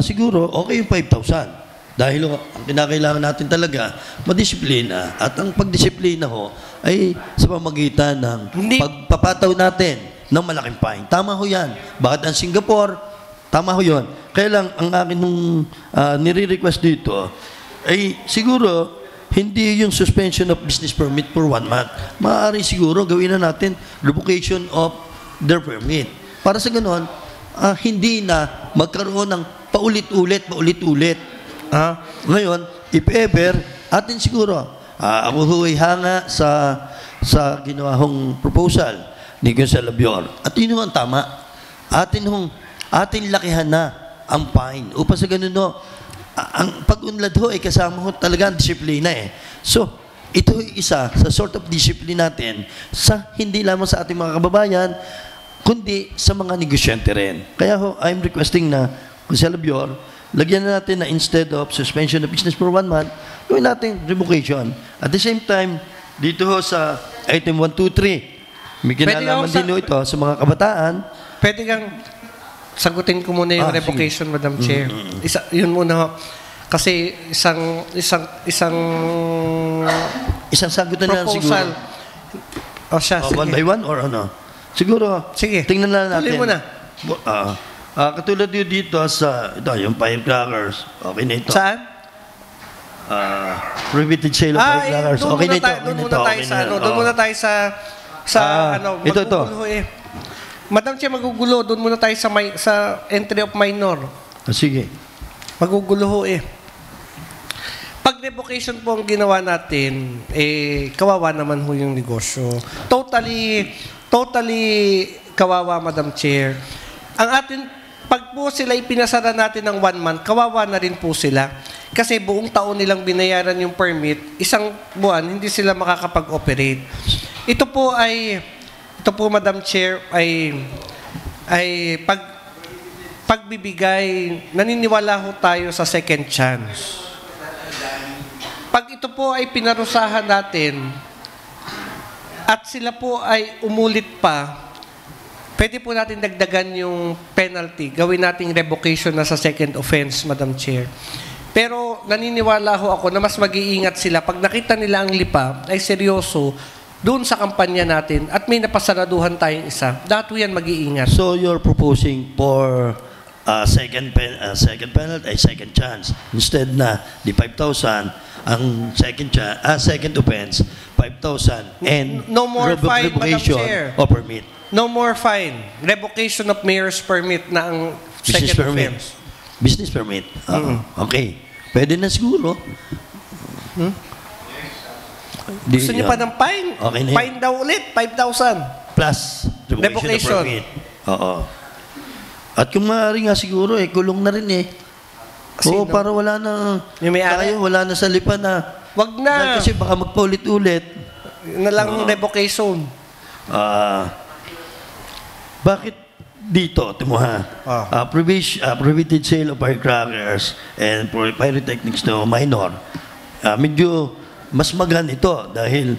siguro okay yung 5,000. Dahil ang kinakailangan natin talaga, madisiplina. At ang pagdisiplina ho ay sa pamagitan ng pagpapataw natin ng malaking fine. Tama ho yan. Bakit ang Singapore? Tama ho yun. Kaya lang, ang akin nung nire-request dito ay siguro hindi yung suspension of business permit for 1 month. Maaari siguro gawin na natin revocation of their permit. Para sa ganon, hindi na magkaroon ng paulit-ulit. Ngayon, if ever, atin siguro, ako huwag hanga sa ginawa hong proposal ni Gonzalo Bior. At yun ang tama. Atin lakihan na ang fine. Upang sa ganun no, ang pag-unlad ho ay kasama ho talaga ang disiplina So, ito isa sa sort of discipline natin sa hindi lamang sa ating mga kababayan, kundi sa mga negosyante rin. Kaya ho, I'm requesting na Gonzalo Bior, lagyan na natin na instead of suspension of business for 1 month, gawin natin revocation. At the same time, dito ho sa item 123, may kinalaman din ho ito sa mga kabataan. Pwede kang sagutin ko muna yung revocation, sige. Madam Chair. Yun muna ho. Kasi isang sagutan na siguro. One by one or ano? Siguro. Sige. Tingnan na natin. Tuloy mo na. Katulad dito sa yung firecrackers. Okay na ito. Saan? Prohibited sale of firecrackers. Okay na ito. Doon muna tayo sa ito. Madam Chair, magugulo. Doon muna tayo sa entry of minor. Sige. Magugulo ho Pag revocation po ang ginawa natin, kawawa naman ho yung negosyo. Totally kawawa, Madam Chair. Pag po sila ipinasara natin ng 1 month, kawawa na rin po sila. Kasi buong taon nilang binayaran yung permit, isang buwan, hindi sila makakapag-operate. Ito po, Madam Chair, ay pagbibigay, naniniwala ho tayo sa second chance. Pag ito po ay pinarusahan natin, at sila po ay umulit pa, pwede po natin dagdagan yung penalty. Gawin nating revocation na sa second offense, Madam Chair. Pero naniniwala ho ako na mas mag-iingat sila. Pag nakita nila ang lipa ay seryoso doon sa kampanya natin at may napasaraduhan tayong isa, dato yan mag-iingat. So you're proposing for second penalty, second chance. Instead na di 5,000, ang second offense, 5,000 and no more fine, revocation Madam Chair. of permit. No more fine. Revocation of mayor's permit na ang Business second permit. offense. Business permit. Okay. Pwede na siguro. Gusto niyo pa ng fine? Okay na yun. Fine daw ulit, 5,000. Plus Revocation. of permit. Oo. At kung maaari nga siguro, kulong na rin eh. Oo, para wala na, wala na sa lipa na. Wag na. Kasi baka magpaulit-ulit. Na lang revocation. Bakit dito, Timuha? Prohibited sale of firecrackers and pyrotechnics to minor. Medyo mas magan ito dahil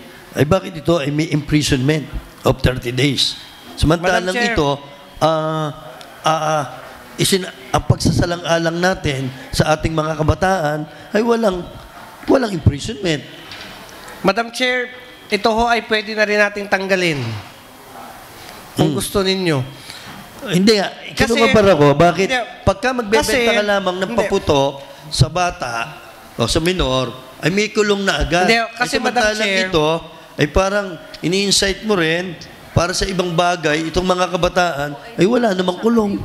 bakit ito ay may imprisonment of 30 days. Samantalang ito, ang pagsasalang-alang natin sa ating mga kabataan ay walang imprisonment. Madam Chair, ito ho ay pwede na rin nating tanggalin. Kung gusto ninyo. Hindi nga. Kinukumpara ko, bakit pagka magbebenta ka lamang ng paputok sa bata o sa minor, ay may kulong na agad. Hindi, kasi Madam Chair, ito ay parang ini-incite mo rin para sa ibang bagay, itong mga kabataan, ay wala namang kulong.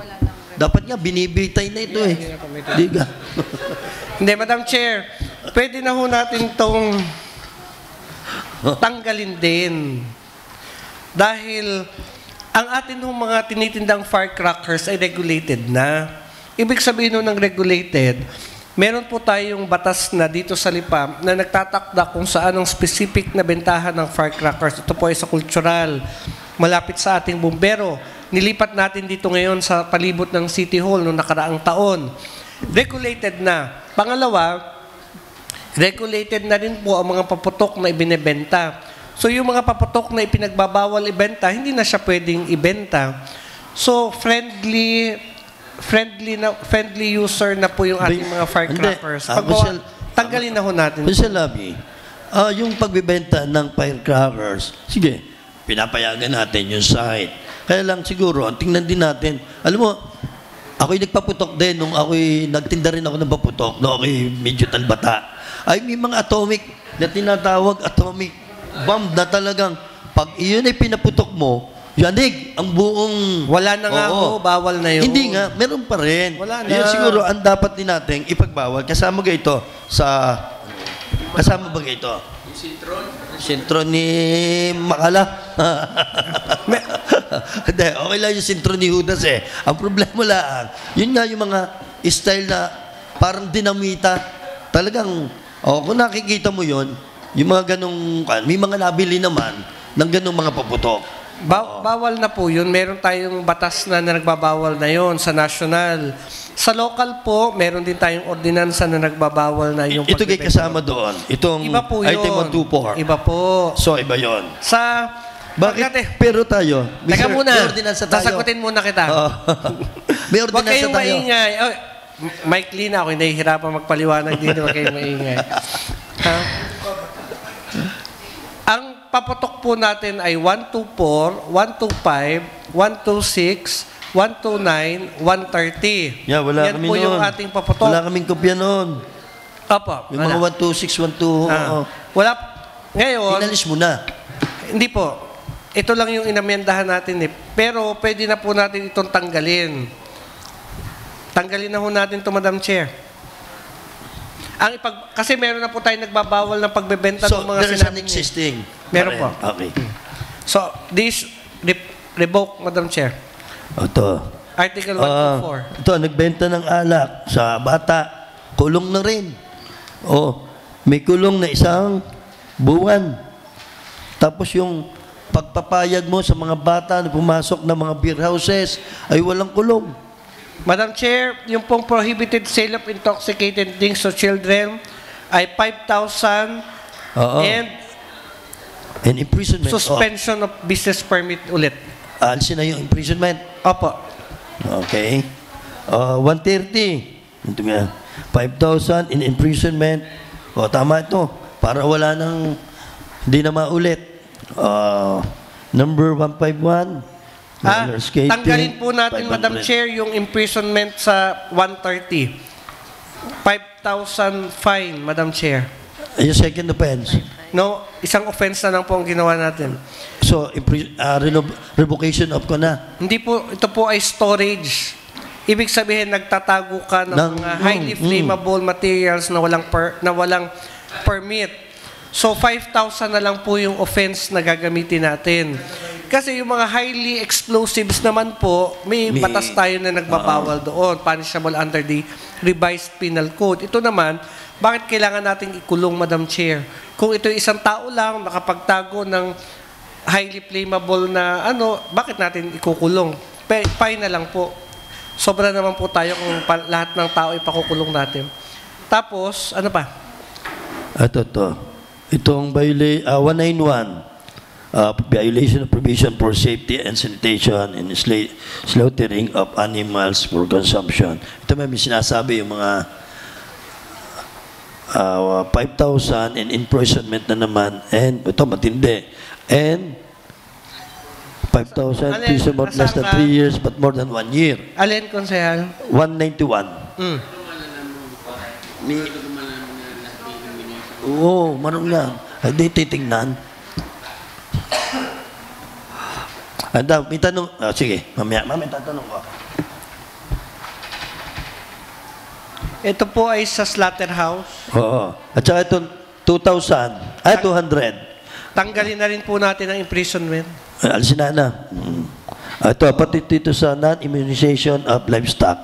Dapat nga, binibitay na ito eh. Diga. Hindi, Madam Chair, pwede na ho natin itong tanggalin din. Dahil ang atin hong mga tinitindang firecrackers ay regulated na. Ibig sabihin ng regulated, meron po tayong batas na dito sa lipa na nagtatakda kung saan ang specific na bentahan ng firecrackers. Ito po ay sa cultural, malapit sa ating bumbero. Nilipat natin dito ngayon sa palibot ng City Hall noong nakaraang taon. Regulated na. Pangalawa, regulated na rin po ang mga paputok na ibinebenta. So yung mga paputok na ipinagbabawal ibenta, hindi na siya pwedeng ibenta. So friendly user na po yung ating mga firecrackers. Tanggalin na ho natin. Mr. Labi, yung pagbibenta ng firecrackers, sige, pinapayagan natin yung site. Kaya lang siguro, ang tingnan din natin, alam mo, ako'y nagpaputok din nung ako'y nagtinda rin ako ng paputok, nung ako'y medyo talbata. Ay may mga atomic na tinatawag atomic bomb na talagang pag iyon ay pinaputok mo, yanig ang buong... Wala na nga ho, bawal na yun. Hindi nga, meron pa rin. Wala na. Yun siguro ang dapat din natin ipagbawal. Kasama ba ito sa... Kasama ba ito? Sintron ni Makala. Hindi, okay lang yung sintron ni Judas eh. Ang problema lang, yun nga yung mga style na parang dinamita. Talagang, kung nakikita mo yun, yung mga ganong, may mga nabili naman ng ganong mga paputok. Bawal na po yun. Meron tayong batas na nagbabawal na yun sa national. Sa local po, meron din tayong ordinansa na nagbabawal na yung ito kay kasama doon. Itong iba po yun. item 124. Iba po. So, iba yun. Sa... Bakit? Pero tayo. Teka muna. May ordinansa tayo. Sasagutin muna kita. May ordinansa tayo. Huwag kayong maingay. Mike Lee na ako, nahihirapan magpaliwanag din. Huwag kayong maingay. Ang paputok po natin ay 124, 125, 126, 129, 130. Yeah, wala yan kami po noon. yung ating paputok. Wala kaming kopya noon. Opo. Yung mga 126, 12. Wala. Ngayon. Inalis mo na. Hindi po. Ito lang yung inamyendahan natin eh. Pero pwede na po natin itong tanggalin. Tanggalin na ho natin ito, Madam Chair. Kasi meron na po tayo nagbabawal ng pagbebenta ng mga there is an existing. Meron po. Okay. So, this revoke, Madam Chair. Ito. Article 124. Ito, nagbenta ng alak sa bata. Kulong na rin. May kulong na 1 buwan. Tapos yung pagpapayag mo sa mga bata na pumasok ng mga beer houses ay walang kulong. Madam Chair, yung pong prohibited sale of intoxicating drinks to children ay 5,000 and And imprisonment. Suspension of business permit ulit. Alisin na yung imprisonment. Opo. Okay. 130. Ito nga. 5,000 in imprisonment. Tama ito. Para wala nang, hindi na maulit. Number 151. Tanggalin po natin, 500. Madam Chair, yung imprisonment sa 130. 5,000 fine, Madam Chair. Yung second offense. No, isang offense na lang po ang ginawa natin. So, revocation of ko na. Hindi po, ito po ay storage. Ibig sabihin, nagtatago ka ng mga highly flammable materials na walang permit. So, 5,000 na lang po yung offense na gagamitin natin. Kasi yung mga highly explosives naman po, may batas tayo na nagbabawal doon, punishable under the revised penal code. Ito naman, bakit kailangan nating ikulong, Madam Chair? Kung ito isang tao lang, nakapagtago ng highly flammable na bakit natin ikukulong? Fine na lang po. Sobra naman po tayo kung lahat ng tao ipakukulong natin. Tapos, ano pa? Itong 191, violation of provision for safety and sanitation and slaughtering of animals for consumption. Ito may sinasabi yung mga 5,000 in imprisonment na naman. And ito matindi. And 5,000 imprisonment less than 3 years but more than 1 year. Alin, Konsehal? 191. Oo, marunong lang. Hindi titingnan. May tanong. Sige, mamaya tatanong ko. Ito po ay sa slaughterhouse. Oo. At saka itong 200. Tanggalin na rin po natin ang imprisonment. Alisin na. Ito, pati dito sa non-immunization of livestock.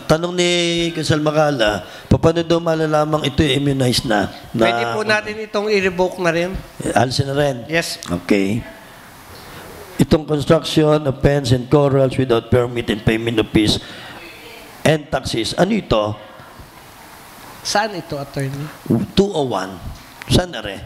Tanong ni Kasal Makala, paano daw malalamang ito immunized na? Pwede po natin itong i-revoke na rin. Alisin na rin? Yes. Okay. Itong construction of pens and corrals without permit and payment of fees and taxes. Ano ito? Saan ito, Attorney? 201. Saan na rin?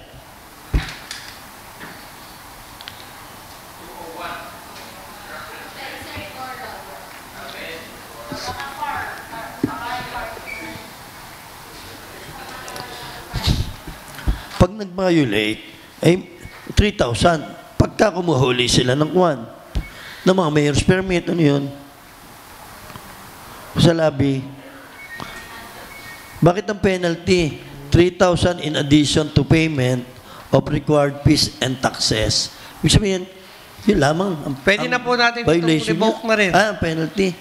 Pag nag-violate, ay 3,000. Pagka kumuhuli sila ng ng mga mayor's permit, ano yun? Sa labi. Bakit ang penalty? 3,000 in addition to payment of required fees and taxes. Ibig sabihin, yun lamang. Pwede na po natin itong revoke na rin. Penalty.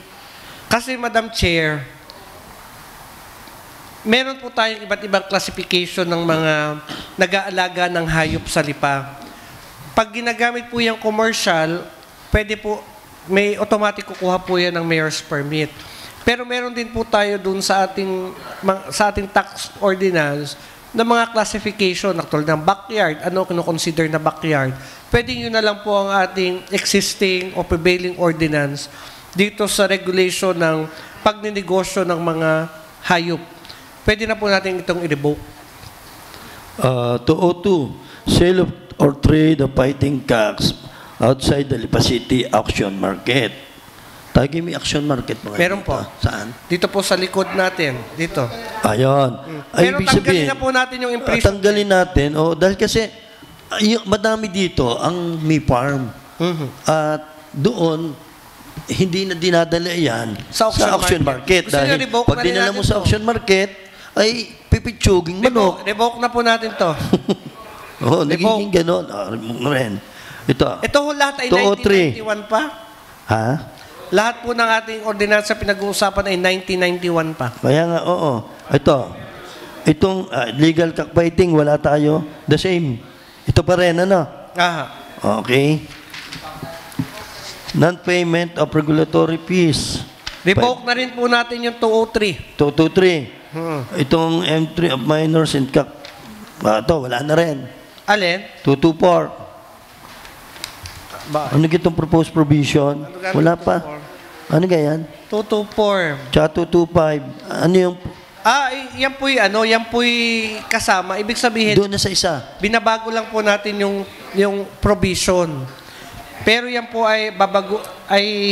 Kasi, Madam Chair, meron po tayong iba't ibang classification ng mga nag-aalaga ng hayop sa lipa. Pag ginagamit po yung commercial, pwede po, may automatic kukuha po yan ng mayor's permit. Pero meron din po tayo dun sa ating tax ordinance na mga classification, tulad ng backyard, ano kino-consider na backyard. Pwede yun na lang po ang ating existing o prevailing ordinance dito sa regulation ng pagninegosyo ng mga hayop. Pwede na po natin itong i-revoke. 202, sale of or trade of fighting cocks outside the Lipa City auction market. Tayo may auction market mga meron dito. Po. Saan? Dito po sa likod natin. Dito. Ayun. Pero tanggalin na po natin yung imprisonment. Tanggalin natin. Dahil kasi madami dito ang may farm. At doon, hindi na dinadala yan sa auction market. Dahil pag dinala mo sa auction market, ay pipitsuging manok. Revoke na po natin to. Nagiging gano'n. Revoke na rin. Ito lahat ay 1991 pa? Ha? Lahat po ng ating ordinansa pinag-uusapan ay 1991 pa. Kaya nga, oo. Itong legal cockfighting, wala tayo. The same. Ito pa rin, ano? Okay. Non-payment of regulatory fees. Revoke na rin po natin yung 203. 223. Itong entry of minors in CAC. Ito, wala na rin. Alin? 224. Ano itong proposed provision? Wala pa. Ano ganyan? 224. Tsaka 225. Ano yung Yan po'y kasama. Ibig sabihin, Doon na sa isa. binabago lang po natin yung provision. Pero yan po ay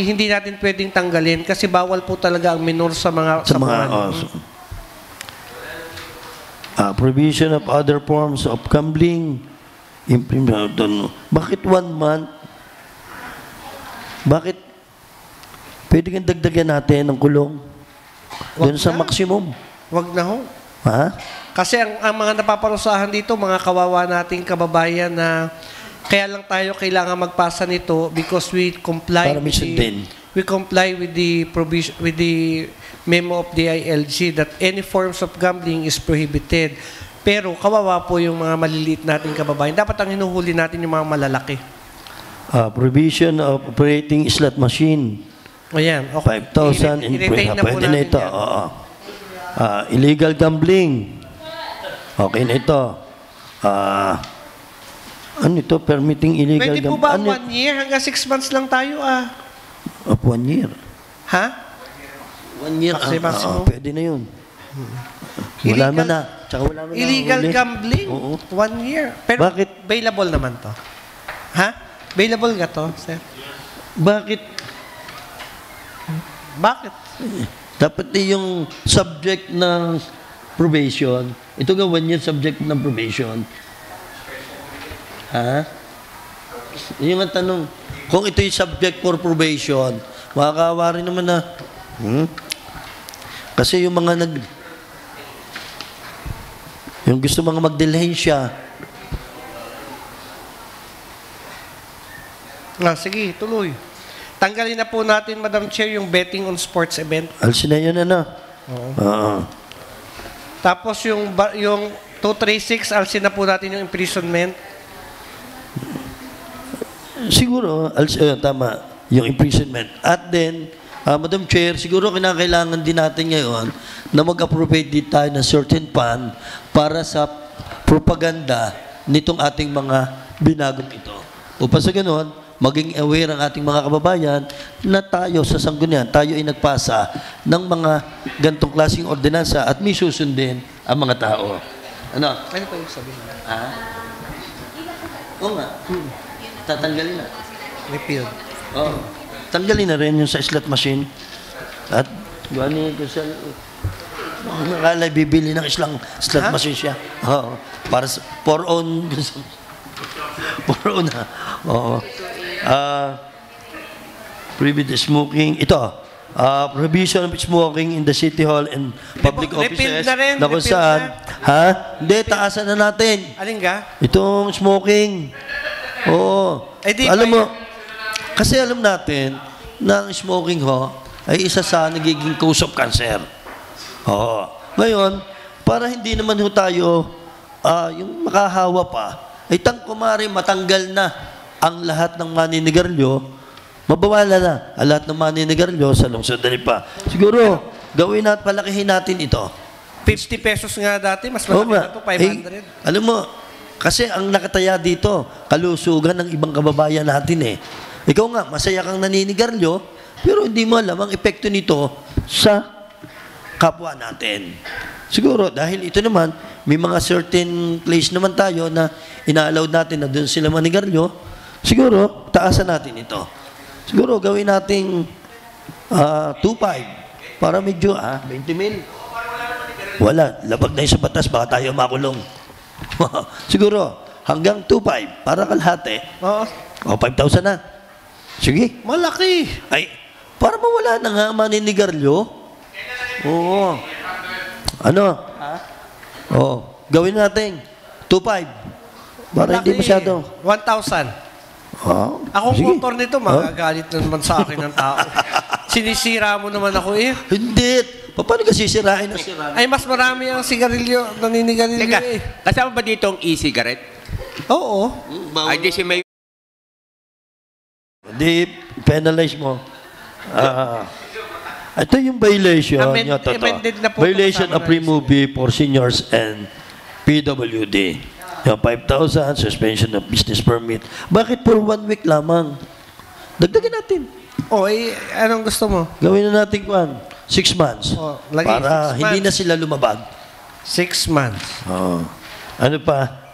hindi natin pwedeng tanggalin kasi bawal po talaga ang minor sa mga Provision of other forms of gambling. Bakit 1 month? Bakit pwede kang dagdagan natin ng kulong? Doon sa maximum. Wag na ho. Ha? Kasi ang mga napaparusahan dito, mga kawawa nating kababayan na kaya lang tayo kailangan magpasa nito because we comply Para may sundin. with the provision with the memo of the ILG that any forms of gambling is prohibited. Pero kawawa po yung mga maliliit nating kababayan. Dapat ang hinuhuli natin yung mga malalaki. Provision of operating slot machine. Ayan. Okay. 5,000 I-retain na po pwede na natin ito. yan. Illegal gambling. Okay na ito. Ano ito? Permitting illegal Pwede po gambling. ba 1 year? Hanggang 6 months lang tayo Of 1 year. Ha? 1 year. Maximum. Pwede na yun. Wala man na. Tsaka wala man na Illegal huli. gambling? Oo. 1 year. Pero Bakit? available naman to. Ha? Available ka to, sir? Bakit? Bakit? Dapat yung subject ng probation. Ito nga 1 year subject ng probation. Ha? Yung ang tanong, kung ito yung subject for probation, makakawa rin naman na, kasi yung mga yung gusto mga magdilhensya. Sige, tuloy. Tanggalin na po natin, Madam Chair, yung betting on sports event. Alsin na yun, Oo. Tapos yung 236, alsin na po natin yung imprisonment. Siguro, tama, yung imprisonment. At then, Madam Chair, siguro kinakailangan din natin ngayon na mag-appropriate din tayo ng certain fund para sa propaganda nitong ating mga binagong ito. Upang sa ganoon, maging aware ang ating mga kababayan na tayo sa sanggunian, tayo ay nagpasa ng mga gantong klaseng ordinansa at may susundin ang mga tao. Ano? Ano pa yung sabihin? Oo nga. Tatanggalin na. Repealed. Oo. Tanggalin na rin yung sa slot machine. At gani ko sa nakala bibili ng islang slot machine siya. Oo. Para sa for own na. Oo. Prohibit smoking. Ito. Prohibition of smoking in the city hall and public offices. Na rin. Na kung saan. Ha? Hindi, taasan na natin. Alin ka? Itong smoking. Oo. Alam mo, kasi alam natin na ang smoking ay isa sa nagiging cause of cancer. Oo. Ngayon, para hindi naman tayo yung makahawa pa, ay kumari matanggal na ang lahat ng maninigarilyo, mabawala na ang lahat ng maninigarilyo sa lungsod na Lipa. Siguro, gawin at palakihin natin ito. 50 pesos nga dati, mas malaki na ito, 500. Alam mo, kasi ang nakataya dito, kalusugan ng ibang kababayan natin Ikaw nga, masaya kang naninigarilyo, pero hindi mo alam ang epekto nito sa kapwa natin. Siguro, dahil ito naman, may mga certain place naman tayo na ina-allow natin na doon sila manigarilyo, siguro, taasan natin ito. Siguro, gawin nating 2.5 para medyo, 20 mil. Wala, labag na yung sa batas, baka tayo makulong. Siguro, hanggang 2.5 para kalahati. O 5,000 na. Sige. Malaki. Ay, para mawala na nga maninigarilyo. Oo. Ano? Gawin natin 2.5 para hindi masyado. 1,000. Akong motor nito, magagalit na naman sa akin ng tao. Sinisira mo naman ako Hindi. Paano ka sisirain ang sirain? Ay, mas marami ang sigarilyo, naninigarilyo Teka, kasama ba dito ang e-cigarette? Oo. Ay, di si may... Di, penalize mo. Ito yung violation. Amended na po. Violation of free movie for seniors and PWD. Yung 5,000, suspension of business permit. Bakit for 1 week lamang? Dagdagan natin. Anong gusto mo? Gawin na natin 6 months. lagi, Para 6 hindi na months. sila lumabag. 6 months. Ano pa?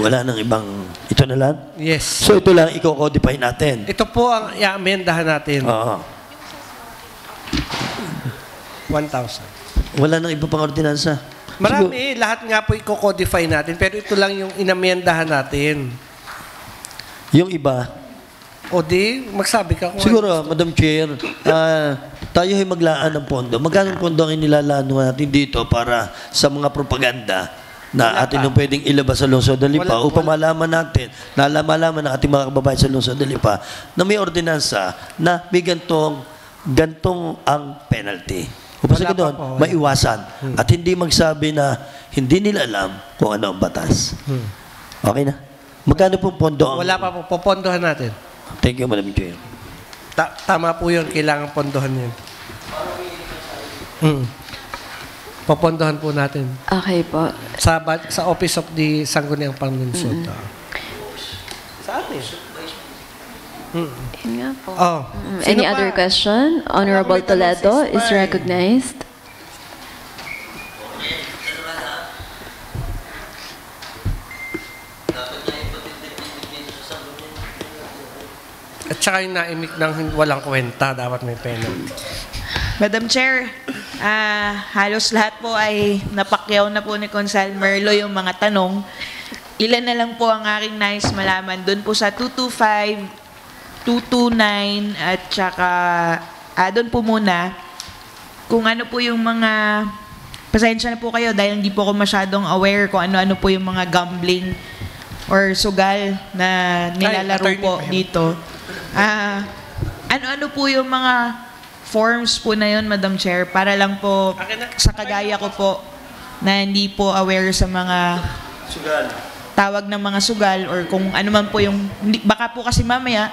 Wala nang ibang... Ito na lang? Yes. So ito lang, i-codify natin. Ito po ang i-amendahan natin. 1,000. Wala nang iba pang ordinansa. Marami, lahat nga po i-codify natin, pero ito lang yung inamendahan natin. Yung iba, O di, magsabi ka kung siguro, Madam Chair, tayo ay maglaan ng pondo. Magkano pondo ang inilalaan natin dito para sa mga propaganda na atin nung pwedeng ilabas sa lungsod ng Lipa upang malaman natin, malaman ng ating mga kababayan sa lungsod ng Lipa na may ordinansa na may gantong ang penalty. Upang sa ganoon, maiwasan. At hindi magsabi na hindi nila alam kung ano ang batas. Okay na? Magkano pong pondo ang... Wala pa po, popondohan natin. Thank you, Madam Chair. Tama po yun, kailangan pondohan yun. Popondohan po natin. Okay po. Sa Office of the Sangguniang Panlunsod. Sa atin. Yun nga po. Sino Any pa? other question? Honorable Toledo is recognized. At saka yung naimik ng walang kwenta, dapat may penalty. Madam Chair, halos lahat po ay napakyaw na po ni Consal Merlo yung mga tanong. Ilan na lang po ang aking nais malaman doon po sa 225, 229 at saka doon po muna kung ano po yung mga pasensya na po kayo dahil hindi po ako masyadong aware kung ano-ano po yung mga gambling or sugal na nilalaro po dito. Ano-ano po yung mga forms po na yun, Madam Chair, para lang po sa kagaya ko po na hindi po aware sa mga sugal, tawag ng mga sugal or kung ano man po yung, baka po kasi mamaya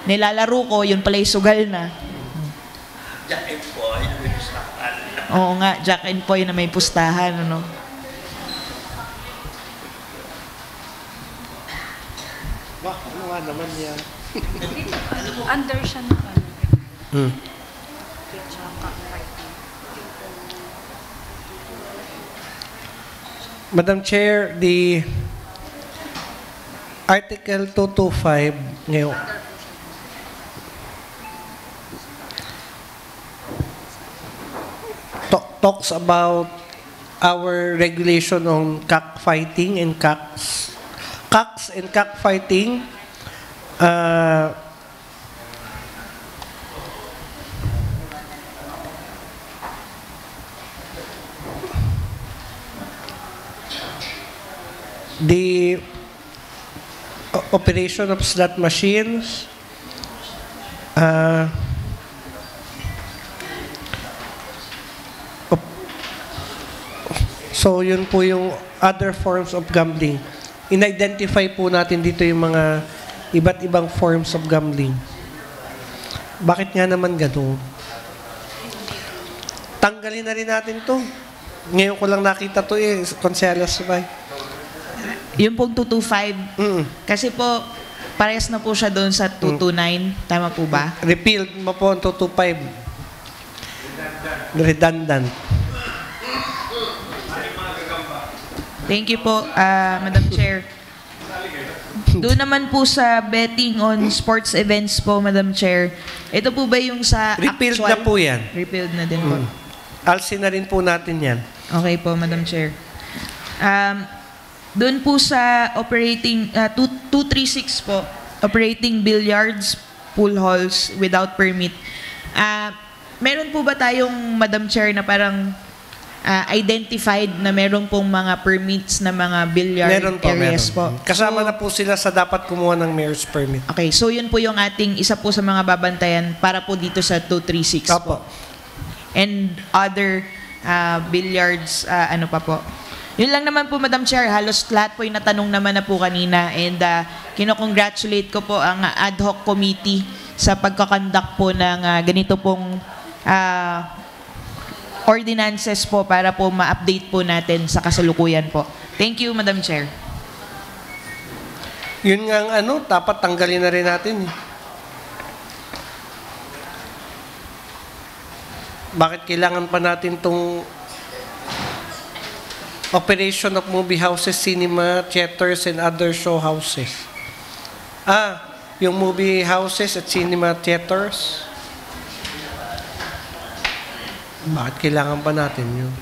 nilalaro ko, yun pala yung sugal na. Jack and Poy na may pustahan. Oo nga, Jack and Poy na may pustahan, ano. Ano nga naman yan? Under siya naman. Madam Chair, the Article 225 ngayon, talks about our regulation on cockfighting and cocks and cockfighting. The operation of slot machines, so yun po yung other forms of gambling. In-identify po natin dito yung mga iba't ibang forms of gambling. Bakit nga naman gano'n? Tanggalin na rin natin to. Ngayon ko lang nakita to Consuelos Sabay. Yung pong 225, kasi po, parehas na po siya doon sa 229. Tama po ba? Repealed mo po ang 225. Redundant. Thank you po, Madam Chair. Doon naman po sa betting on sports events po, Madam Chair. Ito po ba yung sa Repealed actual? na po yan. Repealed na din po. Alsin na rin po natin yan. Okay po, Madam Chair. Doon po sa operating, 236 po, operating billiards, pool halls without permit. Meron po ba tayong, Madam Chair, na parang identified na meron pong mga permits na mga billiard areas po? Kasama na po sila sa dapat kumuha ng mayor's permit. Okay, so yun po yung ating isa po sa mga babantayan para po dito sa 236 po. And other billiards, ano pa po? Yun lang naman po, Madam Chair. Halos lahat po yung natanong naman na po kanina. And kinocongratulate ko po ang ad hoc committee sa pagkakandak po ng ganito pong ordinances po para po ma-update po natin sa kasalukuyan po. Thank you, Madam Chair. Yun nga ang dapat tanggalin na rin natin. bakit kailangan pa natin itong operation of movie houses, cinema, theaters, and other show houses? Yung movie houses at cinema theaters, bakit kailangan pa natin yun?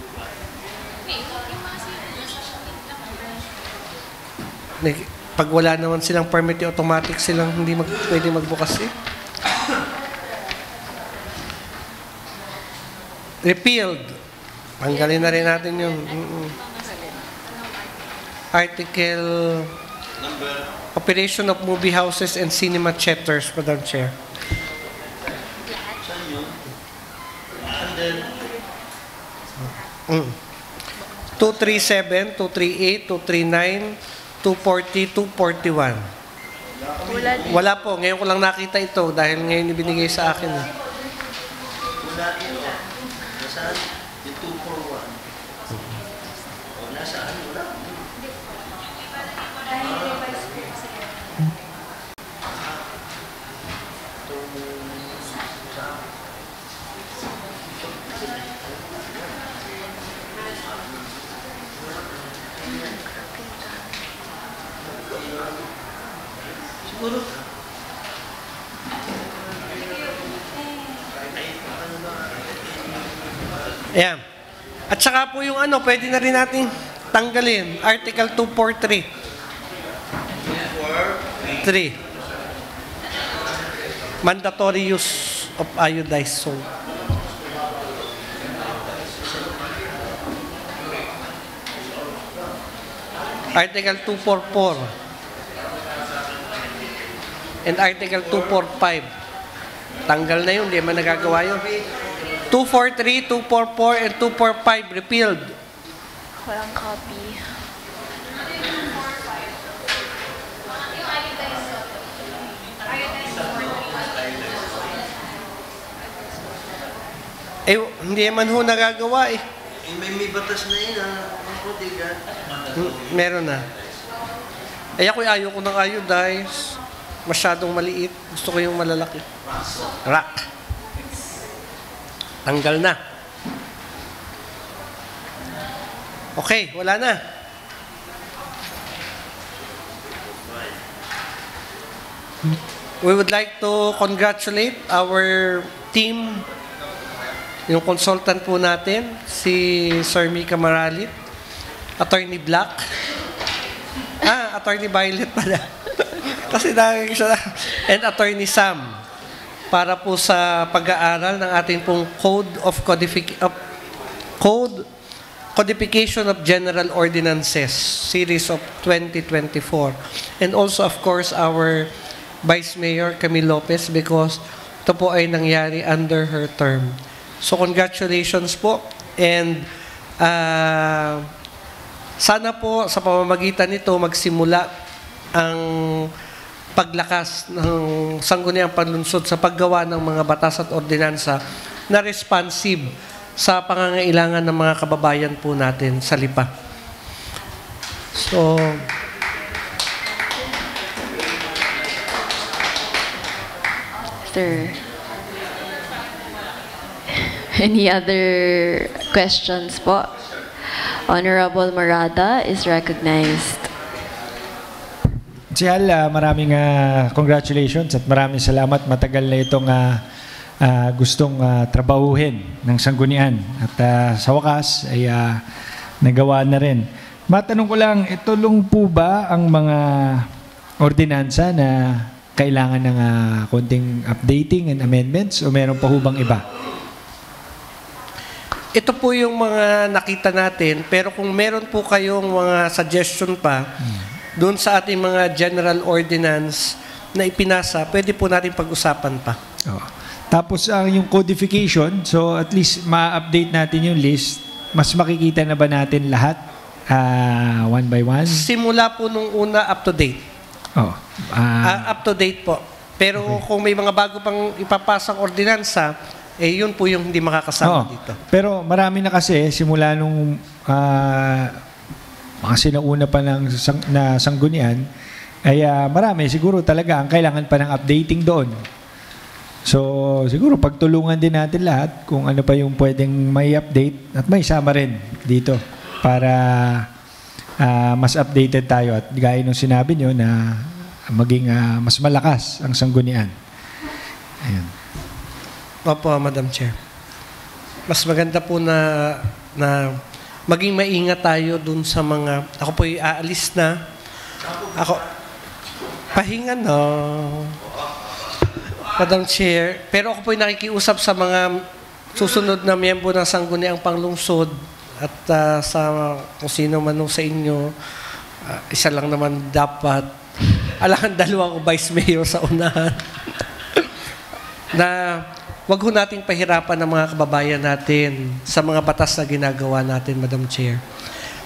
Pag wala naman silang permit, automatic silang hindi pwede magbukas eh. Repealed. Tanggalin na rin natin yung article operation of movie houses and cinema theaters, Madam Chair. And then 237, 238, 239, 240, 241. Wala po. Ngayon ko lang nakita ito dahil ngayon ibinigay sa akin. Wala ito. Nasaan? Yung 241. Nasaan? Wala. Siguro. Ayan. At saka po yung pwede na rin natin tanggalin. Article 243. 3. Mandatory use of iodized salt. Article 244. And Article 245. Tanggal na yun, hindi man nagagawa yun. 243, 244, and 245 repealed. Walang copy. Hindi man ho nagagawa eh. May batas na yun, Meron na. Ako ayaw ko ng iodize. Masyadong maliit. Gusto ko yung malalaki. Rock. Tanggal na. Okay, wala na. We would like to congratulate our team, yung consultant po natin, si Sir Mika Maralit, Attorney Black, Attorney Violet pala. Kasi dahil siya, and Attorney Sam, para po sa pag-aaral ng ating pong Codification of General Ordinances, Series of 2024. And also, of course, our Vice Mayor Camille Lopez, because ito po ay nangyari under her term. So, congratulations po. And sana po sa pamamagitan nito magsimula ang paglakas ng Sangguniang Panlunsod sa paggawa ng mga batas at ordinansa na responsive sa pangangailangan ng mga kababayan po natin sa Lipa. So, Sir, any other questions po? Honorable Morada is recognized. Sial, maraming congratulations at maraming salamat. Matagal na itong gustong trabahuhin ng Sanggunian. At sa wakas ay nagawa na rin. Matanong ko lang, ito lang po ba ang mga ordinansa na kailangan ng konting updating and amendments o meron pa hubang iba? Ito po yung mga nakita natin, pero kung meron po kayong mga suggestion pa, doon sa ating mga general ordinance na ipinasa, pwede po natin pag-usapan pa. Tapos yung codification, so at least ma-update natin yung list. Mas makikita na ba natin lahat one by one? Simula po nung una, up to date. Up to date po. Pero kung may mga bago pang ipapasang ordinansa, yun po yung hindi makakasama dito. Pero marami na kasi, simula nung mga sinauna pa na Sanggunian, ay marami siguro talaga ang kailangan pa ng updating doon. So, siguro pagtulungan din natin lahat kung ano pa yung pwedeng may update at may sama rin dito para mas updated tayo at gaya nung sinabi nyo na maging mas malakas ang sanggunian. Ayan. Opo, Madam Chair. Mas maganda po na maging maingat tayo dun sa mga, ako po aalis na. Ako, pahinga na. Madam Chair, pero ako po nakikiusap sa mga susunod na miyembro ng Sangguniang Panglungsod at sa kung sino man sa inyo, isa lang naman dapat. Alangan dalawang vice mayor sa unahan. Na wag ho nating pahirapan ng mga kababayan natin sa mga batas na ginagawa natin, Madam Chair.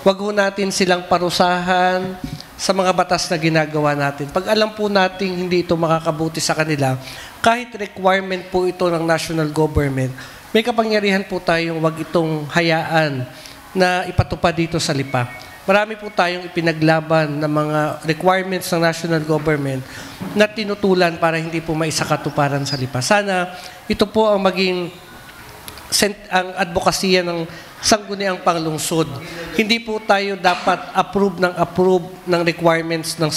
Wag ho natin silang parusahan sa mga batas na ginagawa natin. Pag alam po nating hindi ito makakabuti sa kanila, kahit requirement po ito ng national government, may kapangyarihan po tayong wag itong hayaan na ipatupad dito sa LIPA. Marami po tayong ipinaglaban ng mga requirements ng national government na tinutulan para hindi po maisakatuparan sa LIPA. Sana ito po ang maging ang advokasya ng Sangguniang Panglungsod. Hindi po tayo dapat approve ng requirements ng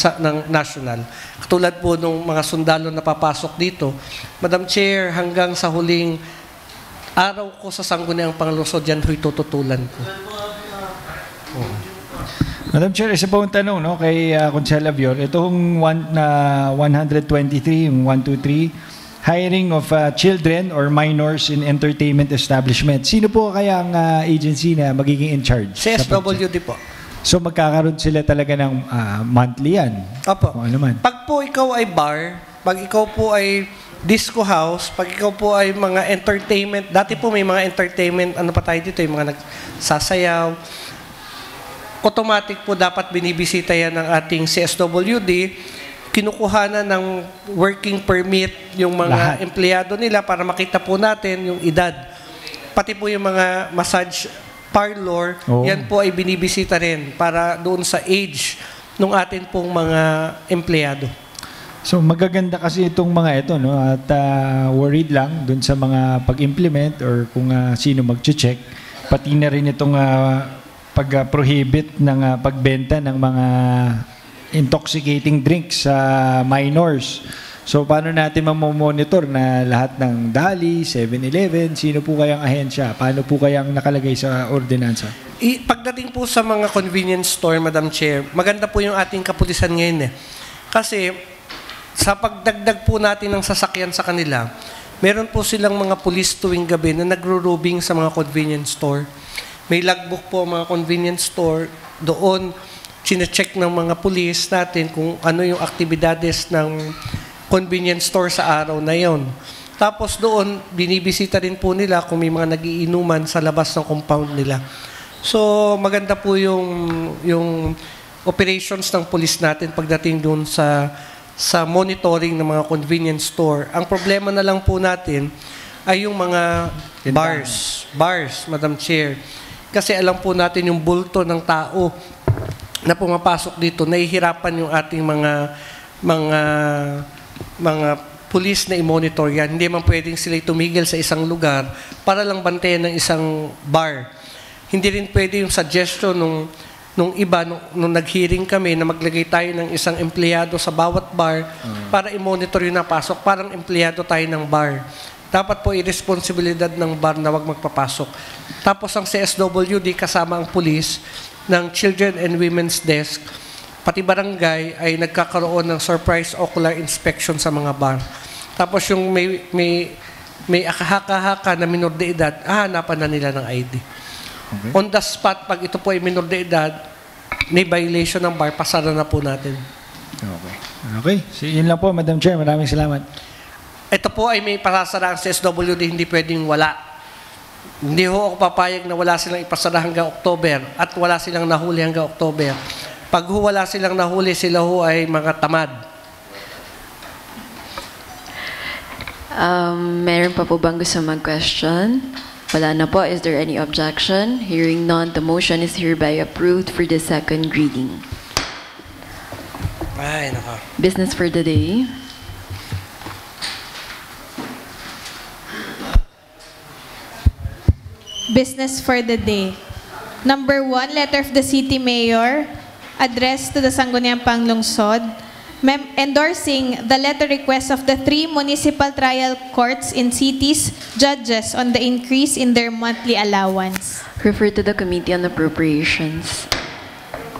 national. Katulad po ng mga sundalo na papasok dito. Madam Chair, hanggang sa huling araw ko sa Sangguniang Panglungsod, yan ho'y tututulan ko. Madam Chair, isa pa ang tanong kay Consel Avior. Itong 123, yung 123, hiring of children or minors in entertainment establishment. Sino po kaya ang agency na magiging in charge? CSWD po. So magkakaroon sila talaga ng monthly yan? Opo. Kung ano man. Pag po ikaw ay bar, pag ikaw po ay disco house, pag ikaw po ay mga entertainment, dati po may mga entertainment, ano pa tayo dito, yung mga nagsasayaw, automatic po dapat binibisita yan ng ating CSWD, kinukuhanan ng working permit yung mga empleyado nila para makita po natin yung edad. Pati po yung mga massage parlor, yan po ay binibisita rin para doon sa age ng atin pong mga empleyado. So magaganda kasi itong mga ito, at worried lang doon sa mga pag-implement or kung sino mag-check, pati na rin itong pag-prohibit ng pagbenta ng mga intoxicating drinks sa minors. So, paano natin mamomonitor na lahat ng Dali, 7-Eleven, sino po kayang ahensya? Paano po kayang nakalagay sa ordinansa? Pagdating po sa mga convenience store, Madam Chair, maganda po yung ating kapulisan ngayon Kasi, sa pagdagdag po natin ng sasakyan sa kanila, meron po silang mga pulis tuwing gabi na nagro-robing sa mga convenience store. May logbook po mga convenience store. Doon, sine-check ng mga pulis natin kung ano yung aktibidades ng convenience store sa araw na yon. Tapos doon, binibisita rin po nila kung may mga nagiinuman sa labas ng compound nila. So, maganda po yung operations ng pulis natin pagdating doon sa monitoring ng mga convenience store. Ang problema na lang po natin ay yung mga bars, Madam Chair. Kasi alam po natin yung bulto ng tao na pumapasok dito, nahihirapan yung ating mga pulis na i-monitor yan. Hindi man pwedeng sila tumigil sa isang lugar para lang bantayan ng isang bar. Hindi rin pwede yung suggestion nung iba, nung nag-hearing kami na maglagay tayo ng isang empleyado sa bawat bar para i-monitor yung napasok. Parang empleyado tayo ng bar. Dapat po irresponsibilidad ng bar na wag magpapasok. Tapos ang CSWD kasama ang pulis ng Children and Women's Desk, pati barangay ay nagkakaroon ng surprise ocular inspection sa mga bar. Tapos yung may akahaka-haka na minor de edad, hanapan na nila ng ID. Okay. On the spot, pag ito po ay minor de edad, may violation ng bar, pasara na po natin. Okay. So, yun lang po, Madam Chair. Maraming salamat. Ito po ay may pasasara ang CSWD, hindi pwedeng wala. Hindi ho ako papayag na wala silang ipasara hanggang October at wala silang nahuli hanggang October. Pag wala silang nahuli, sila ho ay mga tamad. Meron pa po bang gusto mag-question? Wala na po. Is there any objection? Hearing none, the motion is hereby approved for the second reading. Ay, nako. Business for the day. Business for the day. Number 1, letter of the City Mayor, addressed to the Sangguniang Panglungsod, endorsing the letter request of the 3 municipal trial courts in cities, judges on the increase in their monthly allowance. Refer to the Committee on Appropriations.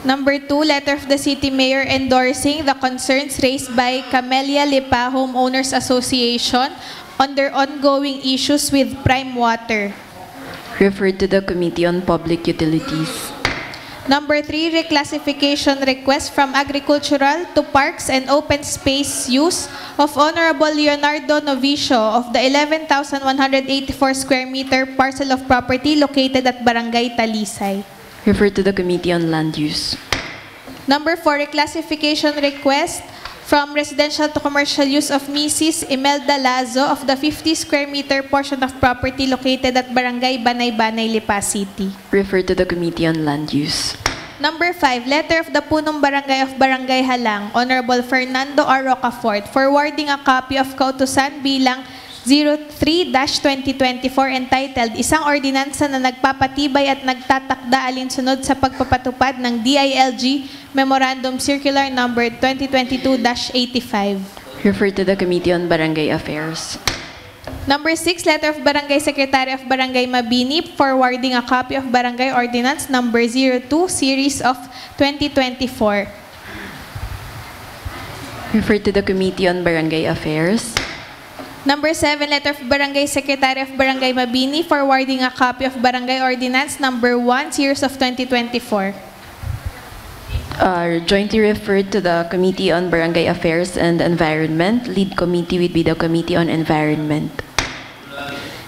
Number 2, letter of the City Mayor endorsing the concerns raised by Camellia Lipa Homeowners Association on their ongoing issues with Prime Water. Refer to the Committee on Public Utilities. Number 3, reclassification request from agricultural to parks and open space use of Honorable Leonardo Novicio of the 11,184 square meter parcel of property located at Barangay Talisay. Refer to the Committee on Land Use. Number 4, reclassification request from residential to commercial use of Mrs. Imelda Lazo of the 50 square meter portion of property located at Barangay Banay-Banay, Lipa City. Refer to the Committee on Land Use. Number 5, letter of the Punong Barangay of Barangay Halang, Honorable Fernando R. Rocafort, forwarding a copy of Kautusan bilang 03-2024 entitled Isang Ordinansa na Nagpapatibay at Nagtatakda alinsunod sa Pagpapatupad ng DILG Memorandum Circular Number 2022-85. Refer to the Committee on Barangay Affairs. Number 6, letter of Barangay Secretary of Barangay Mabini, forwarding a copy of Barangay Ordinance Number 02, Series of 2024. Refer to the Committee on Barangay Affairs. Number 7, letter of Barangay Secretary of Barangay Mabini, forwarding a copy of Barangay Ordinance Number 1, Series of 2024. Jointly referred to the Committee on Barangay Affairs and Environment. Lead committee would be the Committee on Environment.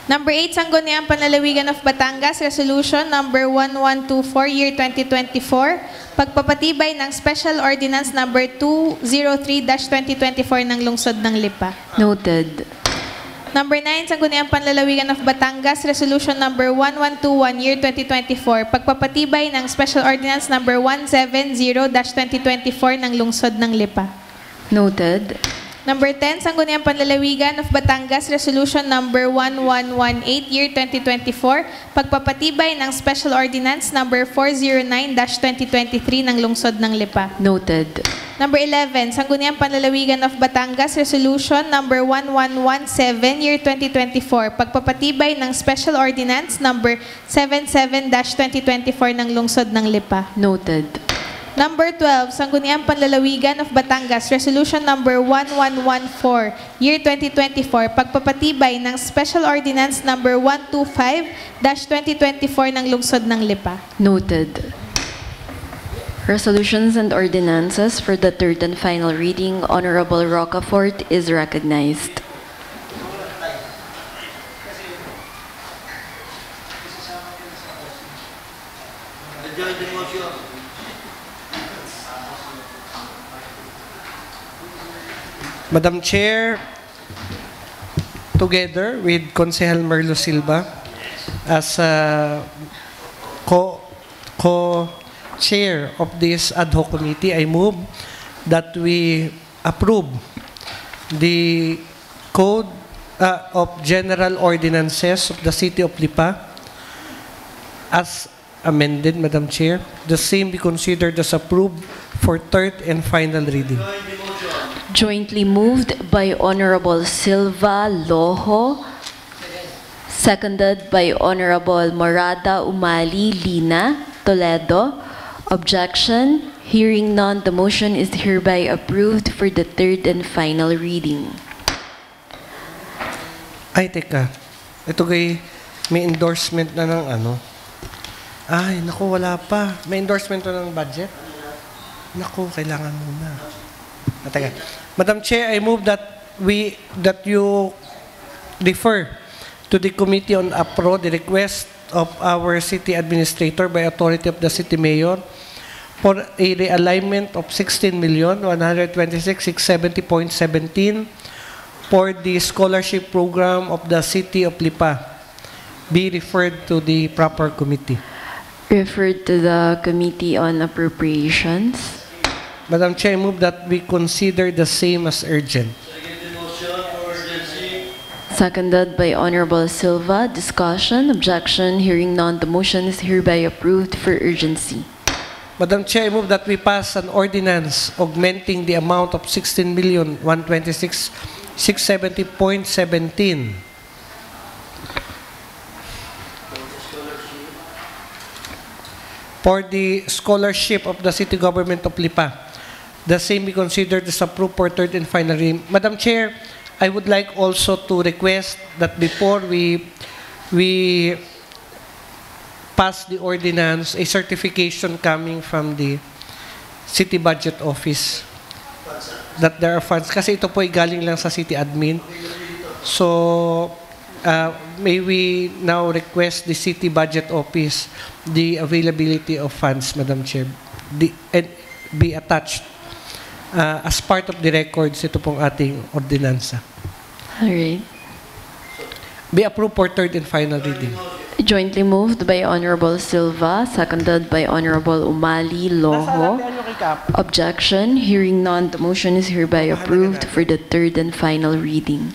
Number 8, Sangguniang Panlalawigan of Batangas, Resolution Number 1124, Year 2024, pagpapatibay ng Special Ordinance Number 203-2024 ng Lungsod ng Lipa. Noted. Number 9, Sangguniang Panlalawigan of Batangas, Resolution Number 1121, Year 2024, pagpapatibay ng Special Ordinance Number 170-2024 ng Lungsod ng Lipa. Noted. Number 10, Sangguniang Panlalawigan of Batangas, Resolution Number 1118, Year 2024, pagpapatibay ng Special Ordinance Number 409-2023 ng Lungsod ng Lipa. Noted. Number 11, Sangguniang Panlalawigan of Batangas, Resolution Number 1117, Year 2024, pagpapatibay ng Special Ordinance Number 77-2024 ng Lungsod ng Lipa. Noted. Number 12, Sangguniang Panlalawigan of Batangas, Resolution Number 1114, Year 2024, pagpapatibay ng Special Ordinance Number 125-2024 ng Lungsod ng Lipa. Noted. Resolutions and ordinances for the third and final reading. Honorable Rocafort is recognized. Madam Chair, together with Consejal Merlo Silva, as co-chair of this ad hoc committee, I move that we approve the Code of General Ordinances of the City of Lipa as amended, Madam Chair. The same be considered as approved for third and final reading. Jointly moved by Honorable Silva Loho, seconded by Honorable Morada Umali Lina Toledo. Objection? Hearing none, the motion is hereby approved for the third and final reading. Ay, teka. Ito kay may endorsement na ng ano. Ay, naku, wala pa. May endorsement na ng budget? Naku, kailangan muna. Teka. Madam Chair, I move that you defer to the Committee on APRO the request of our city administrator by authority of the city mayor for a realignment of 16,126,670.17 for the scholarship program of the city of Lipa be referred to the proper committee. Referred to the Committee on Appropriations. Madam Chair, I move that we consider the same as urgent. Seconded by Honorable Silva. Discussion, objection, hearing none, the motion is hereby approved for urgency. Madam Chair, I move that we pass an ordinance augmenting the amount of 16,126,670.17 for the scholarship of the City Government of Lipa. The same be considered as approved for third and final reading. Madam Chair, I would like also to request that before we pass the ordinance, a certification coming from the City Budget Office that there are funds. Kasi ito po ay galing lang sa City Admin. So, may we now request the City Budget Office the availability of funds, Madam Chair, and be attached as part of the records ito pong ating ordinansa. Alright. Be approved for third and final reading. Jointly moved by Honorable Silva, seconded by Honorable Umali Loho. Objection, hearing none, the motion is hereby approved for the third and final reading.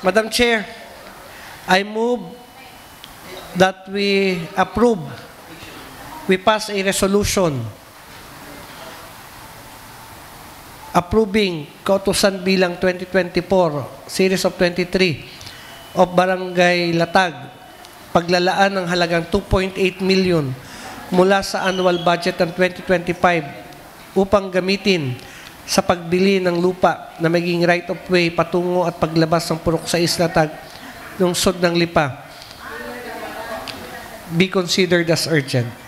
Madam Chair, I move that we pass a resolution approving Kautusan Bilang 2024, Series of 23 of Barangay Latag, paglalaan ng halagang 2.8 million mula sa annual budget ng 2025 upang gamitin sa pagbili ng lupa na maging right of way patungo at paglabas ng Purok 6 Latag lungsod ng Lipa be considered as urgent.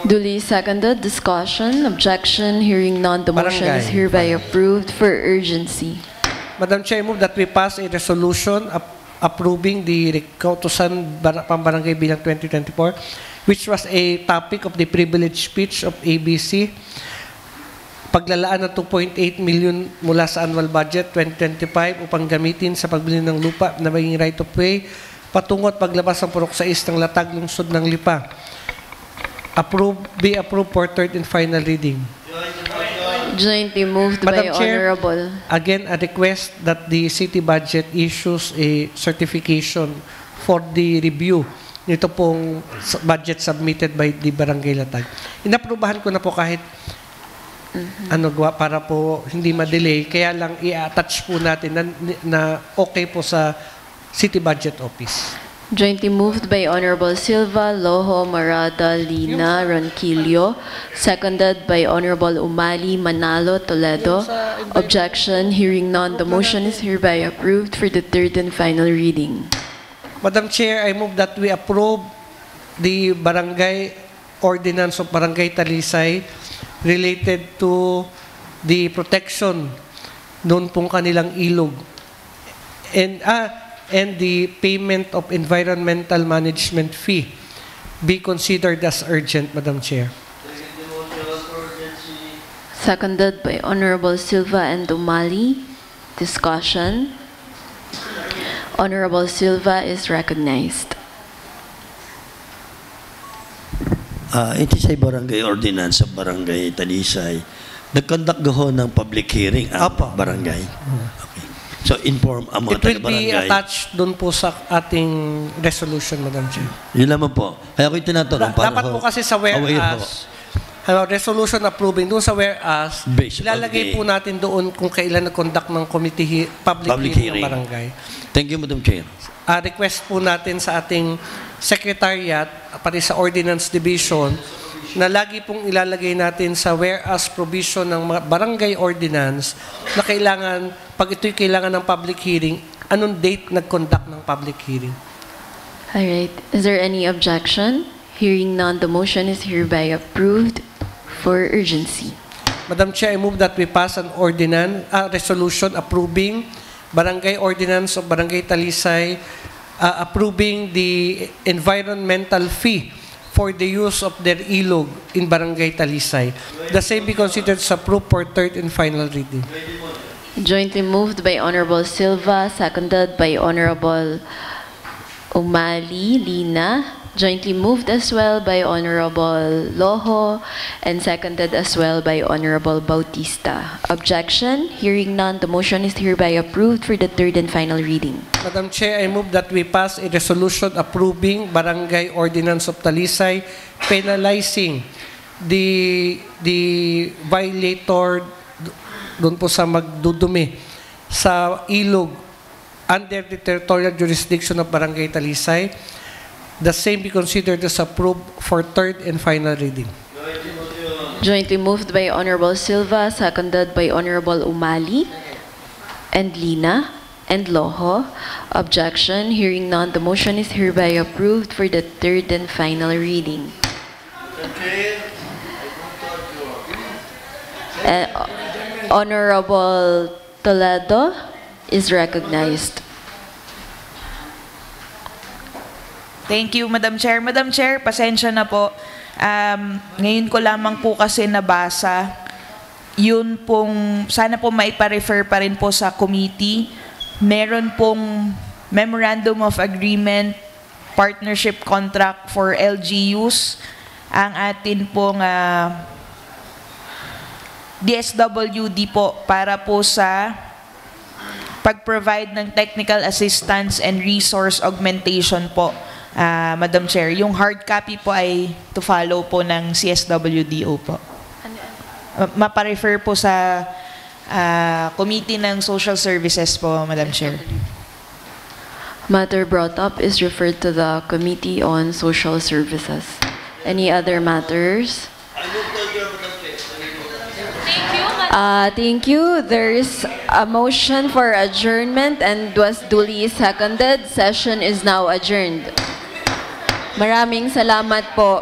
Duly seconded. Discussion, objection, hearing none, the motion is hereby approved for urgency. Madam Chair, I move that we pass a resolution approving the Kautusan Pambarangay Bilang 2024, which was a topic of the privilege speech of ABC. Paglalaan ng 2.8 million mula sa annual budget 2025 upang gamitin sa pagbili ng lupa na maging right of way patungo at paglabas ng Purok 6 ng Latag lungsod ng Lipa. Be approved for third and final reading. Jointly moved by Honorable. Again, a request that the city budget issues a certification for the review nito pong budget submitted by the Barangay Latag. Inaprubahan ko na po kahit para po hindi ma-delay, kaya lang i-attach po natin na okay po sa City Budget Office. Jointly moved by Honorable Silva, Loho, Marada, Lina, Ronquillo, seconded by Honorable Umali, Manalo, Toledo. Objection, hearing none, the motion is hereby approved for the third and final reading. Madam Chair, I move that we approve the Barangay Ordinance of Barangay Talisay related to the protection noon pong kanilang ilog and the payment of environmental management fee be considered as urgent, Madam Chair. Seconded by Honorable Silva and Umali. Discussion. Honorable Silva is recognized. Ito sa barangay ordinance sa barangay Talisay. Nag-conduct ho ng public hearing ang barangay. Okay. So, inform ang mga It will taga-barangay. be attached doon po sa ating resolution, Madam Chair. Yun naman po. Kaya ko yung tinatanong. Dapat po kasi sa whereas, resolution approving, doon sa whereas, ilalagay po natin doon kung kailan nag-conduct ng committee public hearing ng barangay. Thank you, Madam Chair. Request po natin sa ating secretariat, pati sa Ordinance Division, na lagi pong ilalagay natin sa whereas provision ng mga barangay ordinance na kailangan, pag ito'y kailangan ng public hearing, anong date nag-conduct ng public hearing? Alright. Is there any objection? Hearing none, the motion is hereby approved for urgency. Madam Chair, I move that we pass an resolution approving Barangay Ordinance of Barangay Talisay, approving the environmental fee for the use of their ilog in Barangay Talisay. The same be considered as approved for third and final reading. Jointly moved by Honorable Silva, seconded by Honorable Umali, Lina. Jointly moved as well by Honorable Loho and seconded as well by Honorable Bautista. Objection? Hearing none, the motion is hereby approved for the third and final reading. Madam Chair, I move that we pass a resolution approving Barangay Ordinance of Talisay penalizing the violator doon po sa magdudumi sa ilog under the territorial jurisdiction of Barangay Talisay. The same be considered as approved for third and final reading. Jointly moved by Honorable Silva, seconded by Honorable Umali and Lina and Loho. Objection? Hearing none, the motion is hereby approved for the third and final reading. Honorable Toledo is recognized. Thank you, Madam Chair. Madam Chair, pasensya na po. Ngayon ko lamang po kasi nabasa. Yun pong, sana po maipa-refer pa rin po sa committee. Meron pong Memorandum of Agreement, Partnership Contract for LGUs. Ang atin pong DSWD po para po sa pag-provide ng technical assistance and resource augmentation po. Madam Chair, yung hard copy po ay to follow po ng CSWDO po. Mapa-refer po sa Committee ng Social Services po, Madam Chair. Matter brought up is referred to the Committee on Social Services. Any other matters? Thank you. There is a motion for adjournment and was duly seconded. Session is now adjourned. Maraming salamat po.